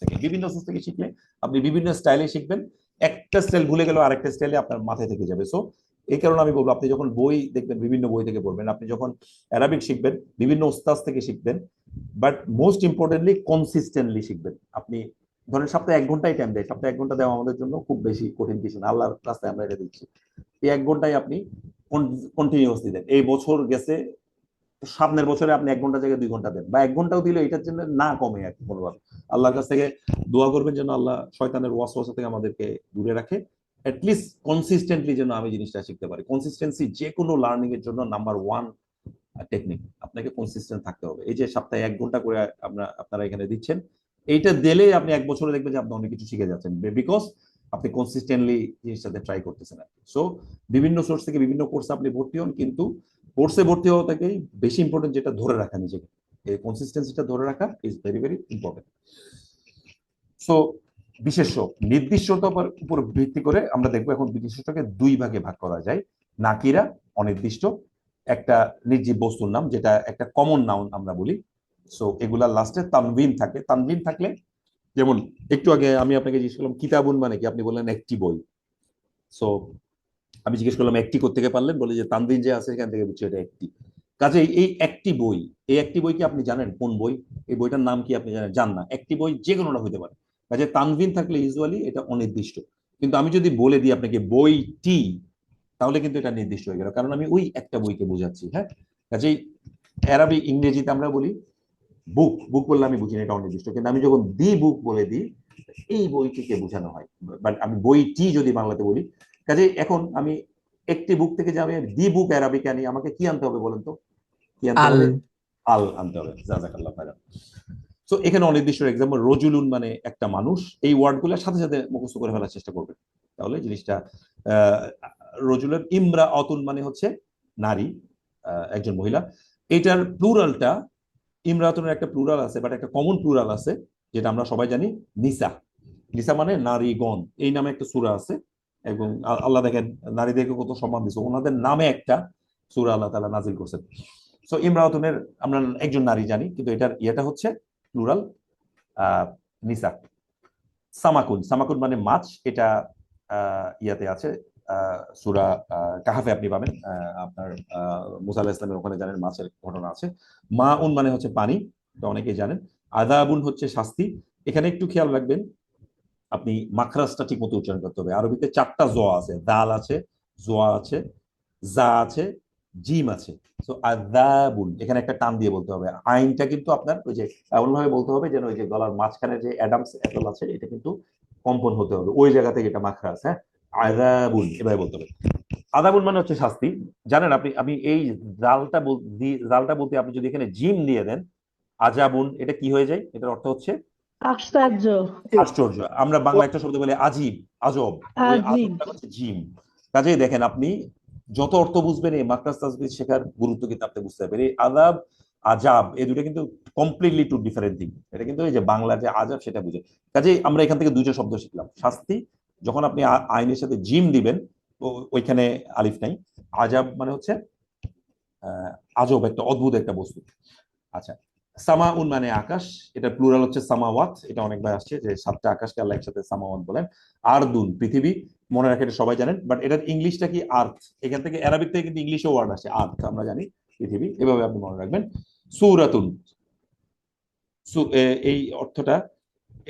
থেকে শিখলে আপনি বিভিন্ন স্টাইলে শিখবেন। একটা স্টাইল ভুলে গেলেও আরেকটা স্টাইলে আপনার মাথায় থেকে যাবে। সো এই কারণে আমি বলবো, আপনি যখন বই দেখবেন বিভিন্ন বই থেকে পড়বেন, আপনি যখন অ্যারাবিক শিখবেন বিভিন্ন ওস্তাদ থেকে শিখবেন, বাট মোস্ট ইম্পর্টেন্টলি কনসিস্টেন্টলি শিখবেন। আপনি ধরেন সপ্তাহে 1 ঘন্টাই টাইম দেয়, সপ্তাহে 1 ঘন্টা দেওয়া আমাদের জন্য খুব বেশি কঠিন কিছু না, আল্লাহর রাস্তায় আমরা এটা দিচ্ছি। এই 1 ঘন্টায় আপনি কন্টিনিউয়াসলি দেন। এই বছর গেছে, সামনের বছরে আপনি 1 ঘন্টা জায়গায় 2 ঘন্টা দেন, বা 1 ঘন্টাও দিলে এটার জন্য না কমে আর কি কোনোভাবে। আল্লাহর কাছ থেকে দোয়া করবেন যেন আল্লাহ শয়তানের ওয়াসওয়াসা থেকে আমাদেরকে দূরে রাখে। অ্যাটলিস্ট কনসিস্টেন্টলি যেন আমি জিনিসটা শিখতে পারি। কনসিস্টেন্সি যে কোনো লার্নিং এর জন্য নাম্বার 1 টেকনিক, আপনাকে কনসিস্টেন্ট থাকতে হবে। এই যে সপ্তাহে 1 ঘন্টা করে আপনারা এখানে দিচ্ছেন, এইটা দিলে আপনি 1 বছরে দেখবেন যে আপনি অনেক কিছু শিখে যাচ্ছেন, বিকজ আপনি কনসিস্টেন্টলি জিনিসটাতে ট্রাই করতেছেন। সো বিভিন্ন সোর্স থেকে বিভিন্ন কোর্সে আপনি ভর্তি হন, কিন্তু কোর্সে ভর্তি হওয়া থেকেই বেশি ইম্পর্টেন্ট যেটা ধরে রাখা নিজেকে, এই কনসিস্টেন্সিটা ধরে রাখা is very very important. So বিশেষ্য নির্দিষ্টতার উপর ভিত্তি করে আমরা দেখবো এখন বিশেষ্যটাকে 2 ভাগে ভাগ করা যায়, নাকিরা অনির্দিষ্ট, একটা নির্জীব বস্তুর নাম যেটা একটা কমন নাউন আমরা বলি। সো এগুলা লাস্টে তানবিন থাকে। তানবিন থাকলে, যেমন একটু আগে আমি আপনাকে জিজ্ঞেস করলাম কিতাবুন মানে কি, আপনি বললেন একটি বই। সো আমি জিজ্ঞেস করলাম একটি কোত্থেকে পারলেন, বলে যে তানবিন যে আছে এখান থেকে বুঝছি এটা একটি। কাজেই এই একটি বই, এই একটি বই কি আপনি জানেন কোন বই? এই বইটার নাম কি আপনি জানেন? জান না। একটি বই যে কোনোটা হতে পারে। কাজে তানবিন থাকলে ইউজুয়ালি এটা অনির্দিষ্ট। কিন্তু আমি যদি বলে দিই আপনাকে বইটি, তাহলে কিন্তু এটা নির্দিষ্ট হয়ে গেল, কারণ আমি ওই একটা বইকে বোঝাচ্ছি। হ্যাঁ, কাজেই আরবি ইংরেজিতে আমরা বলি বুক, বুক বললে আমি বুঝি না, এটা অনির্দিষ্ট। কিন্তু আমি যখন দি বুক বলে দিই, এই বইটিকে বোঝানো হয়। বাট আমি বইটি যদি বাংলাতে বলি, কাজে এখন আমি একটি বুক থেকে যে আমি দি বুক আরবিকে আনি, আমাকে কি আনতে হবে বলেন তো? কি আনতে হবে? আল আনতে হবে। জাযাকাল্লাহ খাইরান। সো এখানে অনির্দিষ্ট এক্সাম্পল রজুলুন মানে একটা মানুষ, এই ওয়ার্ডগুলোর সাথে সাথে মুখস্থ করে ফেলার চেষ্টা করবেন, তাহলে জিনিসটা রজুলের ইমরাআতুন মানে হচ্ছে নারী, একজন মহিলা। এটার প্লুরালটা, ইমরাআতুনের একটা প্লুরাল আছে, বাট একটা কমন প্লুরাল আছে যেটা আমরা সবাই জানি, নিসা। নিসা মানে নারীগণ। এই নামে একটা সূরা আছে, এবং আল্লাহ দেখেন নারীদেরকে কত সম্মান দিচ্ছে, ওনাদের নামে একটা সূরা আল্লাহ তাআলা নাজিল করছেন। সো ইমরাআতুনের আমরা একজন নারী জানি, কিন্তু এটার ইয়েটা হচ্ছে প্লুরাল নিসা। সামাকুন, সামাকুন মানে মাছ। এটা ইয়াতে আছে, সূরা কাহাফে আপনি পাবেন। আপনার মুসা আলাইহিস সালামের ওখানে জানেন মাছের ঘটনা আছে। মাউন মানে হচ্ছে পানি, এটা অনেকেই জানেন। আযাবুন হচ্ছে শাস্তি। এখানে একটু খেয়াল রাখবেন, আপনি মাখরাজটা ঠিক মতো উচ্চারণ করতে হবে। আরবিতে 4টা জোয়া আছে, দাল আছে, জোয়া আছে, জা আছে, জিম আছে। সো আযাবুন এখানে একটা টান দিয়ে বলতে হবে। আইনটা কিন্তু আপনার ওই যে এমন ভাবে বলতে হবে যেন ওই যে গলার মাঝখানে যে অ্যাডামস অ্যাপল আছে, এটা কিন্তু কম্পন হতে হবে, ওই জায়গা থেকে এটা মাখরাজ। হ্যাঁ, আযাবুন এভাবে বলতে হবে। আযাবুন মানে হচ্ছে শাস্তি। জানেন আপনি, আমি এই জালটা বলতে আপনি যদি এখানে জিম দিয়ে দেন, আযাবুন, এটা কি হয়ে যায়? এটার অর্থ হচ্ছে আশ্চর্য, আশ্চর্য। আমরা বাংলা একটা শব্দ বলি আজীব, আজব, ওই আজীব। আজবটা হচ্ছে জিম। কাজেই দেখেন আপনি যত অর্থ বুঝবেন, এই মাকরাজ তাজবিদ শেখার গুরুত্ব কিন্তু আপনি বুঝতে পারবেন। এই আযাব আজাব এই দুটো কিন্তু কমপ্লিটলি টু ডিফারেন্ট থিং। এটা কিন্তু এই যে বাংলা যে আজাব সেটা বুঝে। কাজেই আমরা এখান থেকে 2টা শব্দ শিখলাম। শাস্তি, যখন আপনি আইনের সাথে জিম দিবেন, ওইখানে আলিফ নাই। আজাব মানে হচ্ছে আজব, একটা অদ্ভুত একটা বস্তু। আচ্ছা, সামাউন মানে আকাশ, এটা প্লুরাল হচ্ছে সামাওয়াত। এটা অনেকবার আসছে যে 7টা আকাশকে আল্লাহ একসাথে সামাওয়াত বলেন। আরদুন পৃথিবী, মনে রাখেন এটা সবাই জানেন, বাট এটার ইংলিশটা কি আর্থ। এখান থেকে অ্যারাবিক থেকে কিন্তু ইংলিশে ওয়ার্ড আসে আর্থ, আমরা জানি পৃথিবী, এভাবে আপনি মনে রাখবেন। সূরাতুন, এই অর্থটা,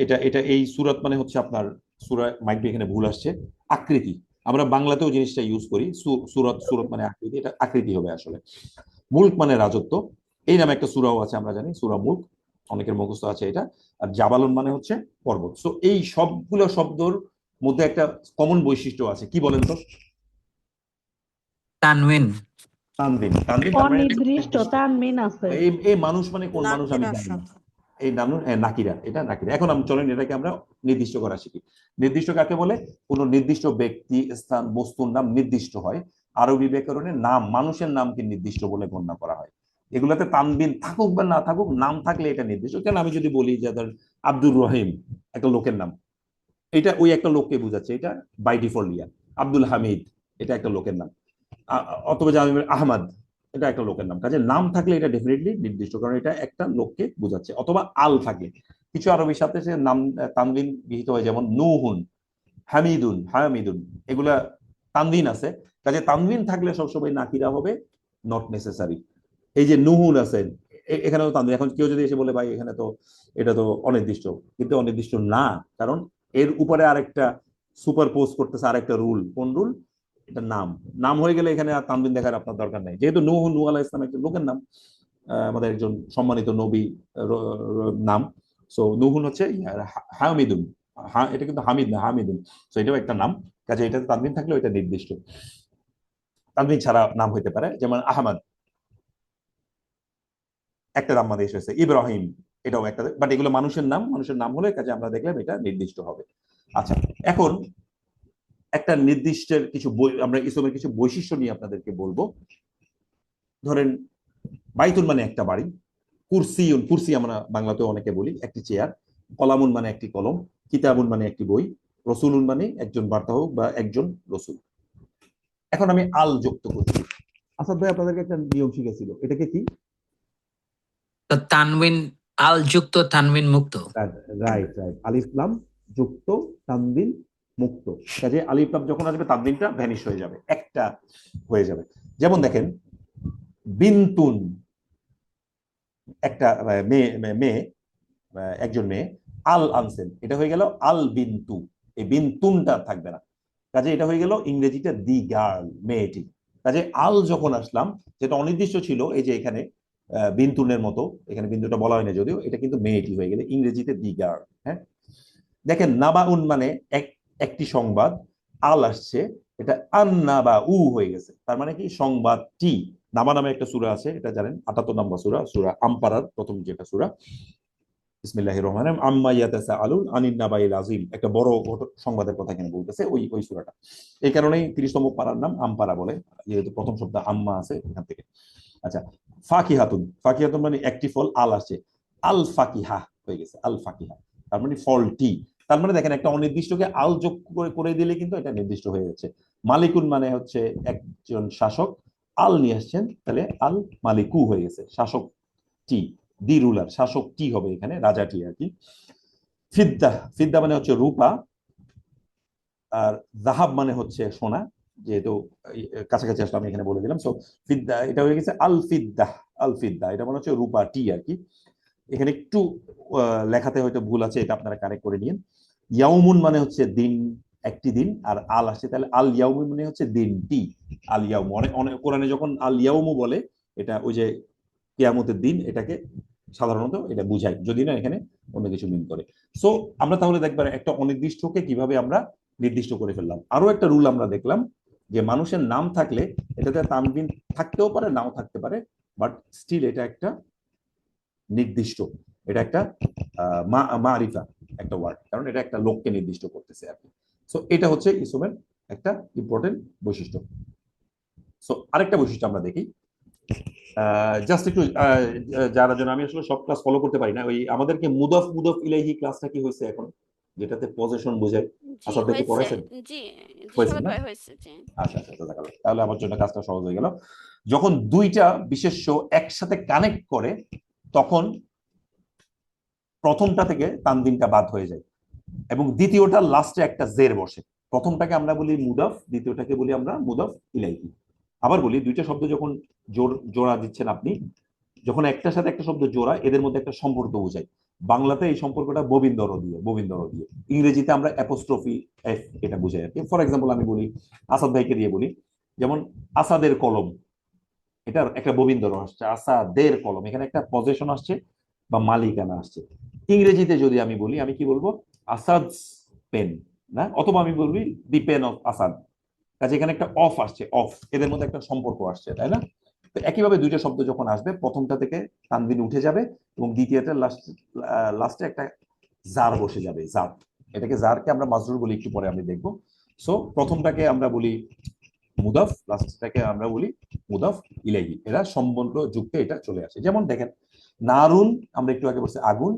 এটা এটা এই সূরাত মানে হচ্ছে আপনার, সূরা মাইক এখানে ভুল আসছে, আকৃতি। আমরা বাংলাতেও জিনিসটা ইউজ করি, সূরত, সূরত মানে আকৃতি, এটা আকৃতি হবে আসলে। মুলক মানে রাজত্ব, এই নামে একটা সূরাও আছে আমরা জানি, সূরা মুলক, অনেকের মুখস্থ আছে এটা। আর জাবালুন মানে হচ্ছে পর্বত। সো এই সবগুলো শব্দর মধ্যে একটা কমন বৈশিষ্ট্য আছে, কি বলেন তো? তানওয়িন। তানবিন। তানবিন তার মানে অনির্দিষ্ট, তানবিন আছে। এই মানুষ মানে কোন মানুষ আমি জানি না। এই নানুন নাকিরা, এটা নাকিরা। এখন আমি চলেন এটাকে আমরা নির্দিষ্ট করা শিখি। নির্দিষ্ট কাকে বলে? কোন নির্দিষ্ট ব্যক্তি, স্থান, বস্তুর নাম নির্দিষ্ট হয়। আরবি ব্যাকরণে নাম, মানুষের নামকে নির্দিষ্ট বলে গণ্য করা হয়। এগুলাতে তানবিন থাকুক বা না থাকুক, নাম থাকলে এটা নির্দিষ্ট। কেন আমি যদি বলি যে ধর আব্দুর রহিম একটা লোকের নাম, এটা ওই একটা লোককে বোঝাচ্ছে, এটা বাই ডিফল্ট ইয়া। আব্দুল হামিদ এটা একটা লোকের নাম, অথবা যে আহমদ এটা একটা লোকের নাম, কাজে নাম থাকলে এটা ডেফিনেটলি নির্দিষ্ট, কারণ এটা একটা লোককে বোঝাচ্ছে। অথবা আল থাকলে, কিছু আরবির সাথে সে নাম তানবিন বিহিত হয়, যেমন নুহুন, হামিদুন, হামিদুন, এগুলা তানবিন আছে। কাজে তানবিন থাকলে সবসময় নাকিরা হবে, নট নেসেসারি। এই যে নুহুন আছে, এখানেও তানবিন। এখন কেউ যদি এসে বলে ভাই এখানে তো এটা তো অনির্দিষ্ট, কিন্তু অনির্দিষ্ট না, কারণ এর উপরে আরেকটা সুপার পোজ করতেছে আরেকটা রুল। কোন রুল? এটা নাম। নাম হয়ে গেলে এখানে আর তানবিন দেখার আপনার দরকার নেই, যেহেতু নূহ আলাইহিস সালাম একটা লোকের নাম, আমাদের একজন সম্মানিত নবী নাম। সো নূহুন হচ্ছে হামিদুন, এটা কিন্তু হামিদ না, হামিদুন। সো এটাও একটা নাম, কাজে এটাতে তানবিন থাকলে এটা নির্দিষ্ট। তানবিন ছাড়া নাম হইতে পারে, যেমন আহমদ একটা নাম বাংলাদেশ হয়েছে, ইব্রাহিম এটাও একটা, বাট এগুলো মানুষের নাম। মানুষের নাম হলে কাজে আমরা দেখলাম এটা নির্দিষ্ট হবে। আচ্ছা, এখন একটা নির্দিষ্টের কিছু আমরা ইসলামের কিছু বৈশিষ্ট্য নিয়ে আপনাদেরকে বলবো। ধরেন বাইতুল মানে একটা বাড়ি, কুরসিউন, কুরসি আমরা বাংলাতে অনেকে বলি একটি চেয়ার, কলামুন মানে একটি কলম, কিতাবুন মানে একটি বই, রসুলুন মানে একজন বার্তাহক বা একজন রসুল। এখন আমি আল যুক্ত করছি। আসাদ ভাই আপনাদেরকে একটা নিয়ম শিখেছিল, এটাকে কি? তো তানবিন আল যুক্ত তানবিন মুক্ত। রাইট রাইট, আলিফ লাম যুক্ত তানবিন মুক্ত। কাজে আলিফ লাম যখন আসবে তানবিনটা ভ্যানিশ হয়ে যাবে, একটা হয়ে যাবে। যেমন দেখেন বিনতুন, একটা মেয়ে, মেয়ে একজন মেয়ে, আল আনসেন, এটা হয়ে গেল আল বিনতু, এই বিনতুনটা থাকবে না। কাজে এটা হয়ে গেল ইংরেজিতে দি গার্ল, মেয়েটি। কাজে আল যখন আসলাম, যেটা অনির্দিষ্ট ছিল, এই যে এখানে বিনতুনের মতো, এখানে বিন্দুটা বলা হয় না যদিও, এটা কিন্তু মেয়েটি হয়ে গেলে ইংরেজিতে দি গার্ল। হ্যাঁ, দেখেন নাবাউন মানে একটি সংবাদ, আল আসছে, এটা আন্নাবা উ হয়ে গেছে। তার মানে কি সংবাদটি। নামা নামে একটা সূরা আছে, এটা জানেন, ৭৮ নম্বর সূরা, সূরা আম্পারার প্রথম যেটা সূরা। বিসমিল্লাহির রহমানির রহিম, আম্মা ইয়াতাসাআলুন আনিন নাবাইল আযীম, একটা বড় সংবাদের কথা এখানে বলতেছে, ওই সূরাটা। এই কারণেই ৩০তম পারার নাম আমপারা বলে, যেহেতু প্রথম শব্দ আম্মা আছে এখান থেকে। আচ্ছা, ফাকিহাতুন, ফাকিহাতুন মানে একটি ফল, আল আসছে, আল ফাকিহা হয়ে গেছে, আল ফাকিহা, তার মানে ফলটি। তার মানে দেখেন একটা অনির্দিষ্টকে আল যোগ করে দিলে কিন্তু এটা নির্দিষ্ট হয়ে যাচ্ছে। মালিকুন মানে হচ্ছে একজন শাসক, আল নিয়ে আসছেন, তাহলে আল মালিকু হয়ে গেছে, শাসকটি, দি রুলার, শাসকটি হবে এখানে, রাজাটি আর কি। ফিদ্দা, ফিদ্দা মানে হচ্ছে রূপা, আর জাহাব মানে হচ্ছে সোনা, যেহেতু কাছাকাছি আসলে আমি এখানে বলে দিলাম। সো ফিদ্দা এটা হয়ে গেছে আল ফিদ্দা, আল ফিদ্দা এটা মানে হচ্ছে রূপাটি আর কি। এখানে একটু লেখাতে হয়তো ভুল আছে, এটা আপনারা কারেক্ট করে নিন। ইয়াউমুন মানে হচ্ছে দিন, একটি দিন, আর আল আসছে, তাহলে আল ইয়াউমু মানে হচ্ছে দিনটি, আল ইয়াউমু। অনেক অনেক কোরআনে যখন আল ইয়াউমু বলে, এটা ওই যে কিয়ামতের দিন, এটাকে সাধারণত এটা বুঝায়, যদি না এখানে অন্য কিছু মিন করে। সো আমরা তাহলে দেখবার একটা অনির্দিষ্টকে কিভাবে আমরা নির্দিষ্ট করে ফেললাম। আরো একটা রুল আমরা দেখলাম, যে মানুষের নাম থাকলে এটাতে তানবিন থাকতেও পারে, নাও থাকতে পারে, বাট স্টিল এটা একটা নির্দিষ্ট, এটা একটা মারিফা, একটা ওয়ার্ড, কারণ এটা একটা লোককে নির্দিষ্ট করতেছে আর কি। সো এটা হচ্ছে ইসমের একটা ইম্পর্টেন্ট বৈশিষ্ট্য। সো আরেকটা বৈশিষ্ট্য আমরা দেখি, জাস্ট একটু যারা যেন, আমি আসলে সব ক্লাস ফলো করতে পারি না, ওই আমাদেরকে মুদাফ মুদাফ ইলাইহি ক্লাসটা কি হয়েছে এখন, যেটাতে পজিশন বোঝায়, জি আসাদ ভাই কি হয়েছে, পড়াইছেন? জি জি হয়েছে সবাই না? ভাই হয়েছে, জি আচ্ছা আচ্ছা, তাহলে আমার জন্য কাজটা সহজ হয়ে গেল। যখন দুইটা বিশেষ্য একসাথে কানেক্ট করে, তখন প্রথমটা থেকে তানবিনটা বাদ হয়ে যায়, এবং দ্বিতীয়টা লাস্টে একটা জের বসে। প্রথমটাকে আমরা বলি মুদাফ, দ্বিতীয়টাকে বলি আমরা মুদাফ ইলাইহি। আবার বলি, দুইটা শব্দ যখন জোড়া দিচ্ছেন আপনি, যখন একটার সাথে একটা শব্দ জোড়া, এদের মধ্যে একটা সম্পর্ক বোঝায়। বাংলাতে এই সম্পর্কটা ববিন্দর দিয়ে, ববিন্দর দিয়ে। ইংরেজিতে আমরা অ্যাপোস্ট্রফি এফ এটা বুঝাই আর কি। ফর এক্সাম্পল আমি বলি, আসাদ ভাইকে দিয়ে বলি, যেমন আসাদের কলম, এটার একটা ববিন্দর আসছে, আসাদের কলম, এখানে একটা পজেশন আসছে বা মালিকানা আসছে। ইংরেজিতে যদি আমি বলি, আমি কি বলবো? আসাদস পেন, না? অথবা আমি বলবি দি পেন অফ আসাদ। কাজে এখানে একটা অফ আসছে, অফ, এদের মধ্যে একটা সম্পর্ক আসছে, তাই না? তো একইভাবে দুইটা শব্দ যখন আসবে, প্রথমটা থেকে তানবিন উঠে যাবে, এবং দ্বিতীয়টা লাস্টে একটা জার বসে যাবে, জার। এটাকে জারকে আমরা মাজরুর বলি, একটু পরে আমি দেখবো। সো প্রথমটাকে আমরা বলি মুদাফ, লাস্টটাকে আমরা বলি মুদাফ ইলাইহি, এরা সম্বন্ধ যুক্ত এটা চলে আসে। যেমন দেখেন নারুন, আমরা একটু আগে বলছি আগুন,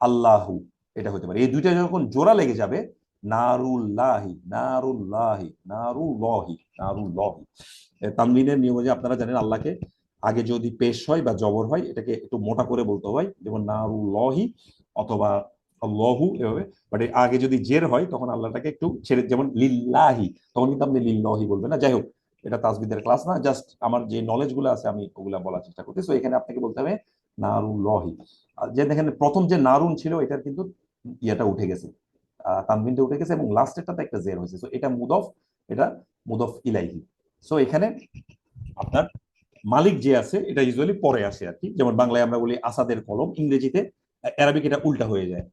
আল্লাহু, এটা হতে পারে। এই দুইটা যখন জোড়া লেগে যাবে, নারুল্লাহি, নারুল্লাহি, নারুল্লাহি, নারুল্লাহি। তানবিনের নিয়ম যে আপনারা জানেন, আল্লাহকে আগে যদি পেশ হয় বা জবর হয় এটাকে একটু মোটা করে বলতে হয়, যেমন নারুল্লাহি অথবা আল্লাহু এভাবে। বাট আগে যদি জের হয় তখন আল্লাহটাকে একটু ছেড়ে, যেমন লিল্লাহি, তখন কিন্তু আপনি লিল্লাহি বলবেন না। যাই হোক, এটা তাসবিদের ক্লাস না, জাস্ট আমার যে নলেজ গুলো আছে আমি ওগুলা বলার চেষ্টা করতেছি। তো এখানে আপনাকে বলতে হবে নারুল্লাহি। যে দেখেন প্রথম যে নারুন ছিল এটার কিন্তু ইয়েটা উঠে গেছে, তানবিনটা উঠে গেছে এবং লাস্টেরটাতে একটা জের হয়েছে। সো এটা মুদফ, এটা মুদফ ইলাইহি। সো এখানে আপনার মালিক যে আছে এটা ইউজুয়ালি পরে আসে আর কি। যেমন বাংলায় আমরা বলি আসাদের কলম, ইংরেজিতে অ্যারাবিক এটা উল্টা হয়ে যায়,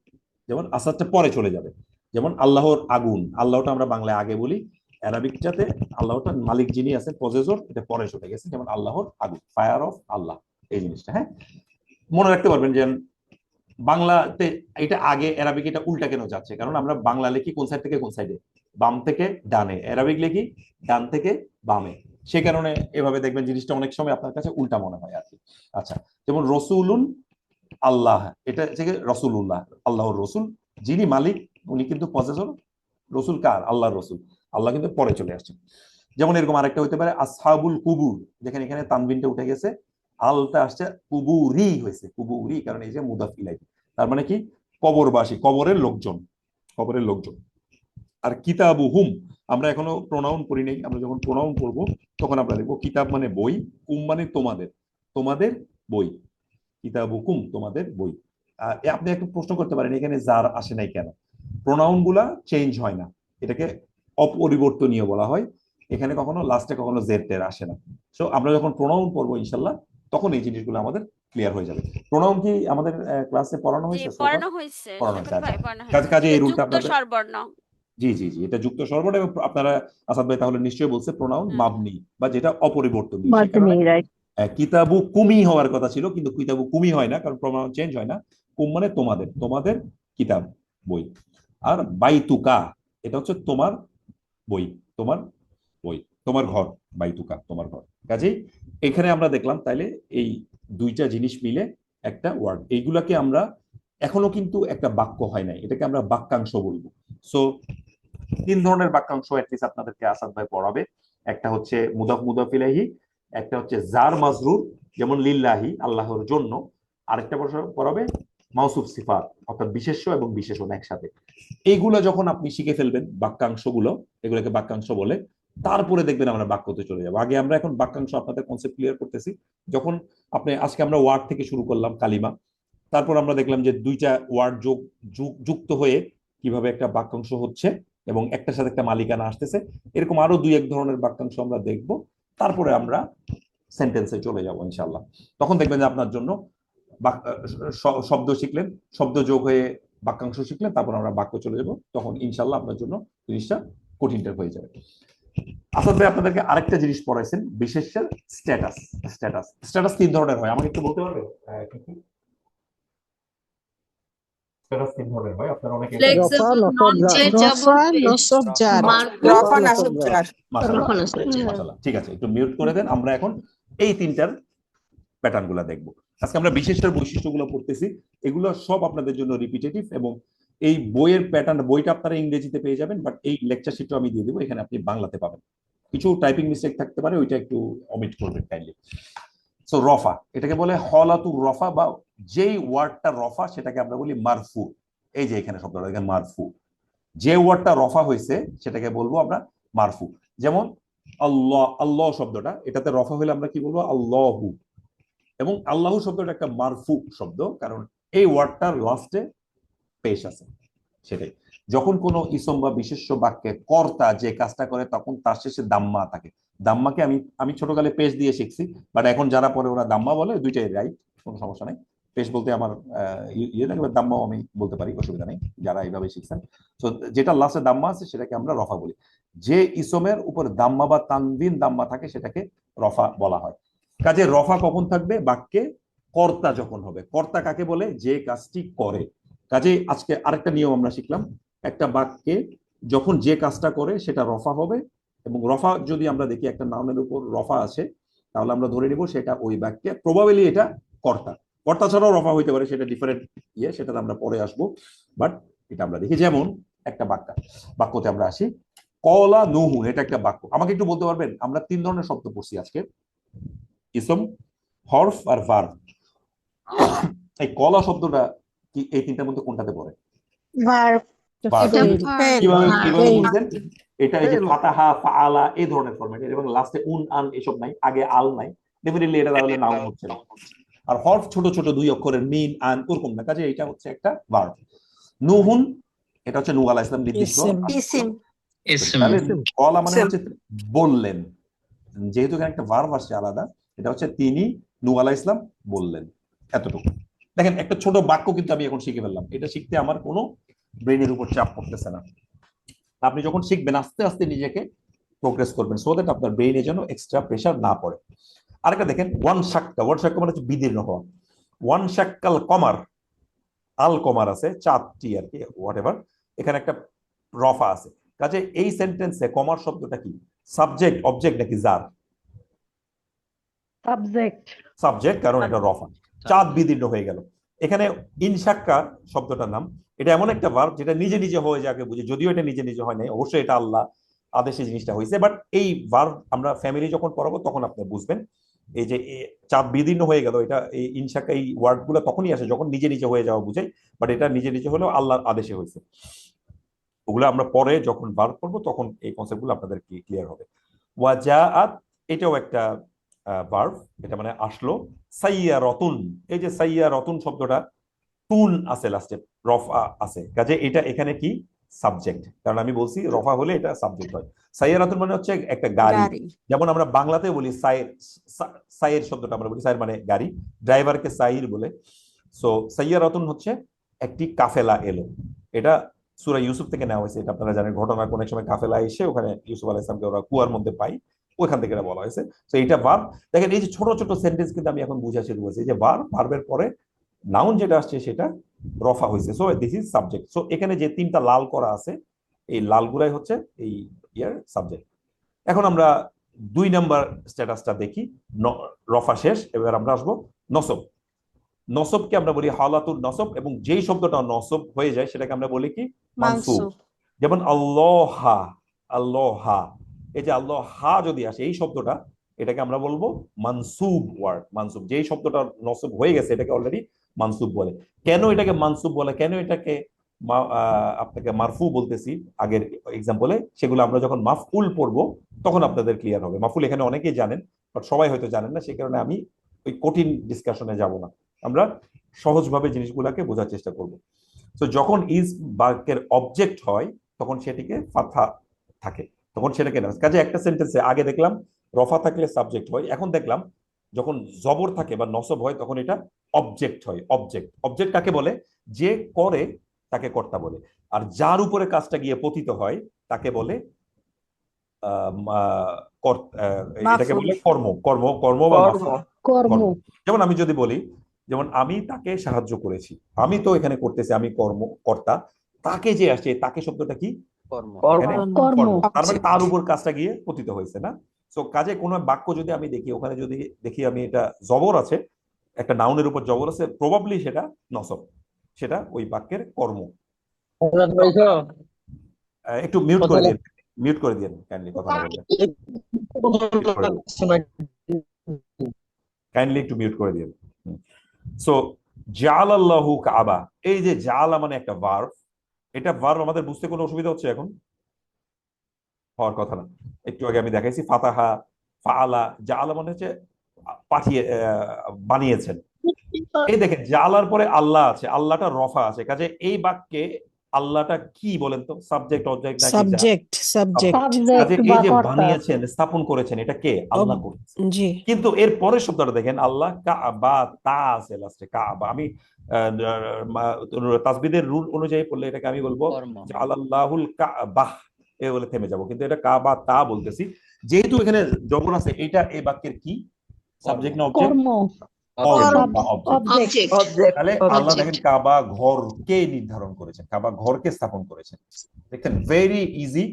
যেমন আসাদটা পরে চলে যাবে। যেমন আল্লাহর আগুন, আল্লাহটা আমরা বাংলায় আগে বলি, অ্যারাবিকটাতে আল্লাহটা মালিক যিনি আছেন পজেসর, এটা পরে চলে গেছে। যেমন আল্লাহর আগুন, ফায়ার অফ আল্লাহ, এই জিনিসটা। হ্যাঁ, মনে রাখতে পারবেন যে বাংলাতে এটা আগে, অ্যারাবিক এটা উল্টা কেন যাচ্ছে, কারণ আমরা বাংলা লিখি কোন সাইড থেকে কোন সাইডে, বাম থেকে ডানে, অ্যারাবিক লিখি ডান থেকে বামে। সে কারণে এভাবে দেখবেন জিনিসটা অনেক সময় আপনার কাছে উল্টা মনে হয় আর কি। আচ্ছা, যেমন রসুলুন আল্লাহ, এটা থেকে রসুল্লাহ, আল্লাহর রসুল, যিনি মালিক উনি কিন্তু পজেসর, রসুল কার, আল্লাহর রসুল, আল্লাহ কিন্তু পরে চলে আসছে। যেমন এরকম আরেকটা হতে পারে আসহাবুল কুবুর, দেখেন এখানে তানবিনটা উঠে গেছে, আলটা আসছে কুবুরি হয়েছে, কুবুরি, কারণ এই যে মুদাফ ইলাইহি, তার মানে কি কবরবাসী, কবরের লোকজন, কবরের লোকজন। আর কিতাবু হুম, আমরা এখনো প্রোনাউন করি নাই, আমরা যখন প্রোনাউন করবো তখন আমরা দেখবো কিতাব মানে বই, কুম মানে তোমাদের, তোমাদের বই, কিতাবুকুম তোমাদের বই। আপনি একটু প্রশ্ন করতে পারেন এখানে যার আসে নাই কেন, প্রোনাউন গুলা চেঞ্জ হয় না, এটাকে অপরিবর্তনীয় বলা হয়। এখানে কখনো লাস্টে কখনো জেড টের আসে না। সো আমরা যখন প্রোনাউন পড়বো ইনশাল্লাহ তখন এই জিনিসগুলো আমাদের ক্লিয়ার হয়ে যাবে। প্রোনাউন কি আমাদের ক্লাসে পড়ানো জি হয়েছে? পড়ানো হয়েছে পড়ানো শফিক হয়েছে, ভাই, আচ্ছা। পড়ানো কাজে হয়েছে এই রুলটা যুক্ত আপনাদের, স্বরবর্ণ। জি জি জি, এটা যুক্ত স্বরবর্ণ। এবং আপনারা আসাদ ভাই তাহলে নিশ্চয়ই বলছে প্রোনাউন হুম। মাবনি, বা যেটা অপরিবর্তনীয়, সে বাদ কারণে নেই, রাইট। কিতাবু কুমি হওয়ার কথা ছিল, কিন্তু কিতাবু কুমি হয় না, কারণ প্রোনাউন চেঞ্জ হয় না। কুম মানে তোমাদের, তোমাদের কিতাব বই। আর বাইতুকা এটা হচ্ছে তোমার বই, তোমার বই, তোমার ঘর, বাইতুকা তোমার ঘর। কাজেই এখানে আমরা দেখলাম তাইলে এই দুইটা জিনিস মিলে একটা ওয়ার্ড, এইগুলাকে আমরা এখনো কিন্তু একটা বাক্য হয় নাই, এটাকে আমরা বাক্যাংশ বলবো। সো তিন ধরনের বাক্যাংশ অ্যাটলিস্ট আপনাদেরকে আসাদ ভাই পড়াবে। একটা হচ্ছে মুদাফ মুদাফ ইলাইহি, একটা হচ্ছে জার মাজরুর যেমন লিল্লাহি আল্লাহর জন্য, আরেকটা পড়াবে মাউসুফ সিফাত অর্থাৎ বিশেষ্য এবং বিশেষণ একসাথে। এইগুলো যখন আপনি শিখে ফেলবেন বাক্যাংশগুলো, এগুলোকে বাক্যাংশ বলে, তারপরে দেখবেন আমরা বাক্যতে চলে যাবো। আগে আমরা এখন বাক্যাংশ আপনাদের কনসেপ্ট ক্লিয়ার করতেছি। যখন আপনি আজকে আমরা ওয়ার্ড থেকে শুরু করলাম কালিমা, তারপর আমরা দেখলাম যে দুইটা ওয়ার্ড যুক্ত হয়ে কিভাবে একটা বাক্যাংশ হচ্ছে এবং একটার সাথে একটা মালিকানা আসতেছে, এরকম আরো দুই এক ধরনের বাক্যাংশ আমরা দেখব। তারপরে আমরা সেন্টেন্সে চলে যাব ইনশাল্লাহ। তখন দেখবেন যে আপনার জন্য শব্দ শিখলেন, শব্দ যোগ হয়ে বাক্যাংশ শিখলেন, তারপর আমরা বাক্য চলে যাব, তখন ইনশাল্লাহ আপনার জন্য জিনিসটা কঠিনটা হয়ে যাবে। আসাদ ভাই আপনাদেরকে আরেকটা জিনিস পড়াইছেন, বিশেষের স্ট্যাটাস। স্ট্যাটাস স্ট্যাটাস তিন ধরনের হয়, আমাকে একটু বলতে পারবে কি কি? স্ট্যাটাস তিন ধরনের হয়, আপনারা অনেকে রফা নসব জার, রফা নসব জার। রফা নসব জার। মাশাআল্লাহ, ঠিক আছে, একটু মিউট করে দেন। আমরা এখন এই তিনটার প্যাটার্ন গুলা দেখবো। আজকে আমরা বিশেষের বৈশিষ্ট্যগুলো পড়তেছি, এগুলো সব আপনাদের জন্য রিপিটেটিভ, এবং এই বইয়ের প্যাটার্ন, বইটা আপনারা ইংরেজিতে পেয়ে যাবেন, বাট এই লেকচার শিটও আমি দিয়ে দেবো, এখানে আপনি বাংলাতে পাবেন। কিছু টাইপিং মিস্টেক থাকতে পারে, ওইটা একটু অমিট করবেন কাইন্ডলি। সো রফা, এটাকে বলে হলাতুর রফা, বা যেই ওয়ার্ডটা রফা সেটাকে আমরা বলি মারফু। এই যে এখানে শব্দটা দেখেন মারফু, যে ওয়ার্ডটা রফা হয়েছে সেটাকে বলবো আমরা মারফু। যেমন আল্লাহ, আল্লাহ শব্দটা এটাতে রফা হলে আমরা কি বলবো? আল্লাহু। এবং আল্লাহু শব্দটা একটা মারফু শব্দ, কারণ এই ওয়ার্ডটার লাস্টে পেশ আছে। সেটাই, যখন কোনো ইসম বা বিশেষ্য বাক্যে কর্তা যে কাজটা করে তখন তার শেষে দাম্মা থাকে। দাম্মাকে আমি ছোটকালে পেশ দিয়ে শিখছি, বাট এখন যারা পরে ওরা দাম্মা বলে, দুইটাই রাইট, কোনো সমস্যা নেই। পেশ বলতে আমার ইয়ে লাগে, দাম্মাও আমি বলতে পারি, অসুবিধা নেই, যারা এইভাবে শিখছেন। তো যেটা লাস্টে দাম্মা আছে সেটাকে আমরা রফা বলি। যে ইসমের উপর দাম্মা বা তানবিন দাম্মা থাকে সেটাকে রফা বলা হয়। কাজে রফা কখন থাকবে? বাক্যে কর্তা যখন হবে। কর্তা কাকে বলে? যে কাজটি করে। কাজে আজকে আরেকটা নিয়ম আমরা শিখলাম, একটা বাক্যে যখন যে কাজটা করে সেটা রফা হবে, এবং রফা যদি আমরা দেখি একটা নাউনের উপর রফা আছে, তাহলে আমরা ধরে নিব সেটা ওই বাক্যে প্রবাবলি এটা কর্তা। কর্তা ছাড়াও রফা হইতে পারে, সেটা ডিফারেন্ট ইয়ে, সেটা আমরা পরে আসবো, বাট এটা আমরা দেখি। যেমন একটা বাক্যতে আমরা আসি, কলা নুহু, এটা একটা বাক্য। আমাকে একটু বলতে পারবেন, আমরা তিন ধরনের শব্দ পড়ছি আজকে, ইসম, হরফ আর ভার্ব। এই কলা শব্দটা কি এই তিনটার মধ্যে কোনটাতে পড়ে? ভার্ব। ভার্ব। ফেল। কিভাবে ফেল। বুঝলেন? এটা এই যে ফাতাহা, ফাআলা এই ধরনের ফরম্যাট, এবং লাস্টে উন আন এসব নাই, আগে আল নাই, ডেফিনেটলি এটা তাহলে নাউন হচ্ছে না। আর হরফ ছোট ছোট দুই অক্ষরের মিম আন ওরকম না, কাজে এটা হচ্ছে একটা ভার্ব। নুহুন, এটা হচ্ছে নূহ আলাইহিস সালাম নির্দিষ্ট। ইসিম। ইসম। তাহলে কলা মানে হচ্ছে বললেন, যেহেতু এখানে একটা ভার্ব আসছে আলাদা, এটা হচ্ছে তিনি নূহ আলাইহিস সালাম বললেন, এতটুকু। দেখেন একটা ছোট বাক্য কিন্তু আমি এখন শিখে ফেললাম, এটা শিখতে আমার কোনো ব্রেনের উপর চাপ পড়তেছে না। আপনি যখন শিখবেন আস্তে আস্তে নিজেকে প্রোগ্রেস করবেন, সো দ্যাট আপনার ব্রেইনে যেন এক্সট্রা প্রেশার না পড়ে। আরেকটা দেখেন, ওয়ান শাক্কা, ওয়ান শাক্কা মানে হচ্ছে বিদীর্ণ হওয়া। ওয়ান শাক্কাল কমার, আল কমার আছে চাঁদটি আর কি, হোয়াট এভার, এখানে একটা রফা আছে। কাজে এই সেন্টেন্সে কমার শব্দটা কি, সাবজেক্ট, অবজেক্ট নাকি জার? সাবজেক্ট। সাবজেক্ট, কারণ এটা রফা, চাঁদ বিদীর্ণ হয়ে গেল। এখানে ইনশাক্কা শব্দটার নাম, এটা এমন একটা ভার্ব যেটা নিজে নিজে হয়ে যাকে বুঝে, যদিও এটা নিজে নিজে হয় নাই, অবশ্যই এটা আল্লাহ আদেশে জিনিসটা হয়েছে, বাট এই ভার্ব আমরা ফ্যামিলি যখন পড়াবো তখন আপনি বুঝবেন। এই যে চাঁদ বিদীর্ণ হয়ে গেল, এটা এই ইনশাক্কা এই ওয়ার্ড গুলো তখনই আসে যখন নিজে নিজে হয়ে যাওয়া বুঝাই, বাট এটা নিজে নিজে হলেও আল্লাহর আদেশে হয়েছে। ওগুলো আমরা পরে যখন ভার্ব পড়বো তখন এই কনসেপ্ট গুলো আপনাদের ক্লিয়ার হবে। ওয়াজাআত, এটাও একটা ভার্ব, এটা মানে আসলো। সাইয়ারাতুন, এই যে সাইয়ারাতুন শব্দটা তুন আছে লাস্টে, রফা আছে, কাজে এটা এখানে কি সাবজেক্ট, কারণ আমি বলছি রফা হলে এটা সাবজেক্ট হয়। সাইয়ারাতুন মানে হচ্ছে একটা গাড়ি, যেমন আমরা বাংলাতে বলি সাইর, সাইর শব্দটা আমরা বলি সাইর মানে গাড়ি, ড্রাইভারকে সাইর বলে। সো সাইয়ারাতুন হচ্ছে একটি কাফেলা এলো, এটা সূরা ইউসুফ থেকে নেওয়া হয়েছে, এটা আপনারা জানেন, ঘটনার কোন এক সময় কাফেলা এসে ওখানে ইউসুফ আলাইহিস সালামকে ওরা কুয়ার মধ্যে পায়, ওইখান থেকে এটা বলা হয়েছে। তো এটা ভার্ব। দেখেন এই যে ছোট ছোট সেন্টেন্স কিন্তু আমি এখন বুঝা শুরু করেছি, যে ভার্ব, ভার্বের পরে নাউন যেটা আসছে সেটা রফা হয়েছে, so this is subject. So এখানে যে তিনটা লাল করা আছে, এই লালগুলাই হচ্ছে এই ইয়ার সাবজেক্ট। এখন আমরা 2 নাম্বার স্ট্যাটাসটা দেখি, রফা শেষ, এবার আমরা আসবো নসব। নসবকে আমরা বলি হালাতুন নসব, এবং যেই শব্দটা নসব হয়ে যায় সেটাকে আমরা বলি কি মানসুব। যেমন আল্লাহা, আল্লাহা, এই যে আল্লাহা যদি আসে এই শব্দটা, এটাকে আমরা বলবো মানসুব ওয়ার্ড, মানসুব। যেই শব্দটা নসব হয়ে গেছে এটাকে অলরেডি মানসুব বলে। কেন এটাকে মানসুব বলে, কেন এটাকে আপনাকে মারফু বলতেছি আগের এক্সাম্পলে, সেগুলো আমরা যখন মাফউল পড়বো তখন আপনাদের ক্লিয়ার হবে। মাফউল এখানে অনেকেই জানেন, বাট সবাই হয়তো জানেন না, সেই কারণে আমি ওই কঠিন ডিসকাশনে যাব না, আমরা সহজভাবে জিনিসগুলোকে বোঝার চেষ্টা করব। তো যখন ইজ বাক্যের অবজেক্ট হয় তখন সেটিকে ফাথা থাকে, তখন সেটাকে না। কাজে একটা সেন্টেন্সে আগে দেখলাম রফা থাকলে সাবজেক্ট হয়, এখন দেখলাম যখন জবর থাকে বা নসব হয় তখন এটা অবজেক্ট হয়। অবজেক্ট, অবজেক্ট কাকে বলে, যে করে তাকে কর্তা বলে, আর যার উপরে কাজটা গিয়ে পতিত হয় তাকে বলে এটাকে বলে কর্ম, কর্ম, কর্ম বা কর্ম। যেমন আমি যদি বলি, যেমন আমি তাকে সাহায্য করেছি, আমি তো এখানে করতেছি, আমি কর্ম কর্তা, তাকে যে আসছে তাকে শব্দটা কি কর্ম। কর্ম। তার মানে তার উপর কাজটা গিয়ে পতিত হয়েছে না। সো কাজে কোনো বাক্য যদি আমি দেখি, ওখানে যদি দেখি আমি এটা জবর আছে, একটা নাউনের উপর জবর আছে, প্রবাবলি সেটা নসব, সেটা ওই বাক্যের কর্ম। একটু মিউট করে দিন, মিউট করে দিন কাইন্ডলি, কথা না বললে কাইন্ডলি একটু মিউট করে দিন। সো জাআলাল্লাহু কাবা, এই যে জাআলা মানে একটা ভার্ব, এটা ভার্ব আমাদের বুঝতে কোনো অসুবিধা হচ্ছে এখন? হওয়ার কথা না। একটু আগে আমি দেখাইছি ফাতাহা, ফাআলা, জাআলা মানে হচ্ছে পাঠিয়ে, বানিয়েছেন। এই দেখেন জাআলার পরে আল্লাহ আছে, আল্লাহটা রফা আছে, কাজে এই বাক্যে আল্লাহটা কি বলেন তো, সাবজেক্ট, অবজেক্ট নাকি সাবজেক্ট। কাজে এই যে বানিয়েছেন, স্থাপন করেছেন, এটা কে? আল্লাহ করেছেন। জি। কিন্তু এর পরের শব্দটা দেখেন, আল্লাহ কাবা, তা আছে লাস্টে, কাবা। আমি তাসবিদের রুল অনুযায়ী পড়লে এটাকে আমি বলবো জাআলাল্লাহুল কাবাহ, এ বলে থেমে যাব, কিন্তু এটা কাবা তা বলতেছি, যেহেতু এখানে জবর আছে, এটা এই বাক্যের কি সাবজেক্ট না অবজেক্ট? তাহলে আল্লাহ দেখেন কাবা ঘরকে নির্ধারণ করেছেন, কাবা ঘরকে স্থাপন করেছেন। দেখেন ভেরি ইজি,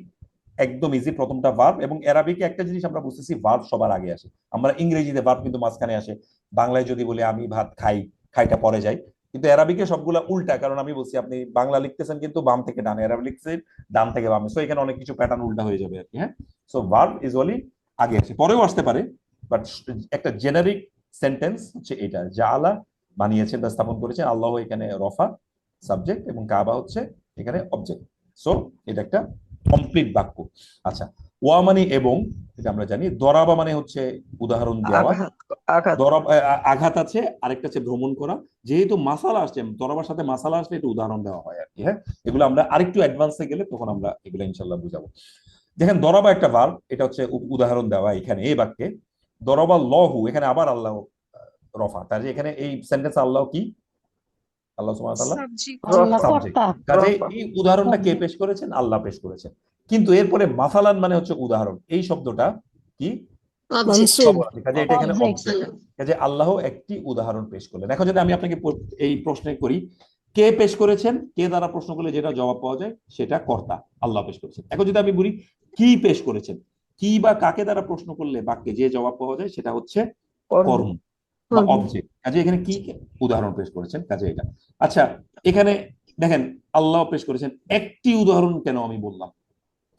একদম ইজি। প্রথমটা ভার্ব, এবং অ্যারাবিকে একটা জিনিস আমরা বুঝতেছি, ভার্ব সবার আগে আসে। আমরা ইংরেজিতে ভার্ব কিন্তু মাঝখানে আসে, বাংলায় যদি বলি আমি ভাত খাই, খাইটা পরে যায়, কিন্তু অ্যারাবিকে সবগুলা উল্টা, কারণ আমি বলছি আপনি বাংলা লিখতেছেন কিন্তু বাম থেকে ডানে, অ্যারাবিক লিখছেন ডান থেকে বামে, সো এখানে অনেক কিছু প্যাটার্ন উল্টা হয়ে যাবে আর কি। হ্যাঁ, সো ভার্ব ইউজুয়ালি আগে আসে, পরেও আসতে পারে, বাট একটা জেনারিক সেন্টেন্স হচ্ছে এটা, জাআলা বানিয়েছেন বা স্থাপন করেছেন, আল্লাহ এখানে রফা সাবজেক্ট এবং কাবা হচ্ছে এখানে অবজেক্ট। সো এটা একটা কমপ্লিট বাক্য। আচ্ছা, ওয়া মানে এবং, এটা আমরা জানি। দরাবা মানে হচ্ছে উদাহরণ দেওয়া, আঘাত আঘাত আছে, আরেকটা হচ্ছে ভ্রমণ করা। যেহেতু মাসালা আসছে, দরাবার সাথে মাসালা আসলে একটু উদাহরণ দেওয়া হয় আর কি। হ্যাঁ, এগুলো আমরা আরেকটু অ্যাডভান্সে গেলে তখন আমরা এগুলো ইনশাল্লাহ বুঝাবো। দেখেন দরাবা একটা ভার্ব, এটা হচ্ছে উদাহরণ দেওয়া এখানে এই বাক্যে। দরাবা লহু, এখানে আবার আল্লাহ রফা, তার যে এখানে এই সেন্টেন্স আল্লাহ কি, আল্লাহ সুবহানাহু ওয়া তাআলা আল্লাহ সাবজেক্ট। কর্তা। কাজে এই উদাহরণটা কে পেশ করেছেন? আল্লাহ পেশ করেছেন। কিন্তু এরপরে মাসালান মানে হচ্ছে উদাহরণ, এই শব্দটা কি? কাজে এটা এখানে অবজেক্ট। কাজে আল্লাহ একটি উদাহরণ পেশ করলেন। এখন যদি আমি আপনাকে এই প্রশ্নে করি, কে পেশ করেছেন, কে দ্বারা প্রশ্ন করলে যেটা জবাব পাওয়া যায় সেটা কর্তা, আল্লাহ পেশ করেছেন। এখন যদি আমি বলি কি পেশ করেছেন, কি বা কাকে দ্বারা প্রশ্ন করলে বাক্যে যে জবাব পাওয়া যায় সেটা হচ্ছে কর্ম বা অবজেক্ট। কাজে এখানে কি উদাহরণ পেশ করেছেন, কাজে এটা। আচ্ছা, এখানে দেখেন আল্লাহ পেশ করেছেন, একটি উদাহরণ কেন আমি বললাম,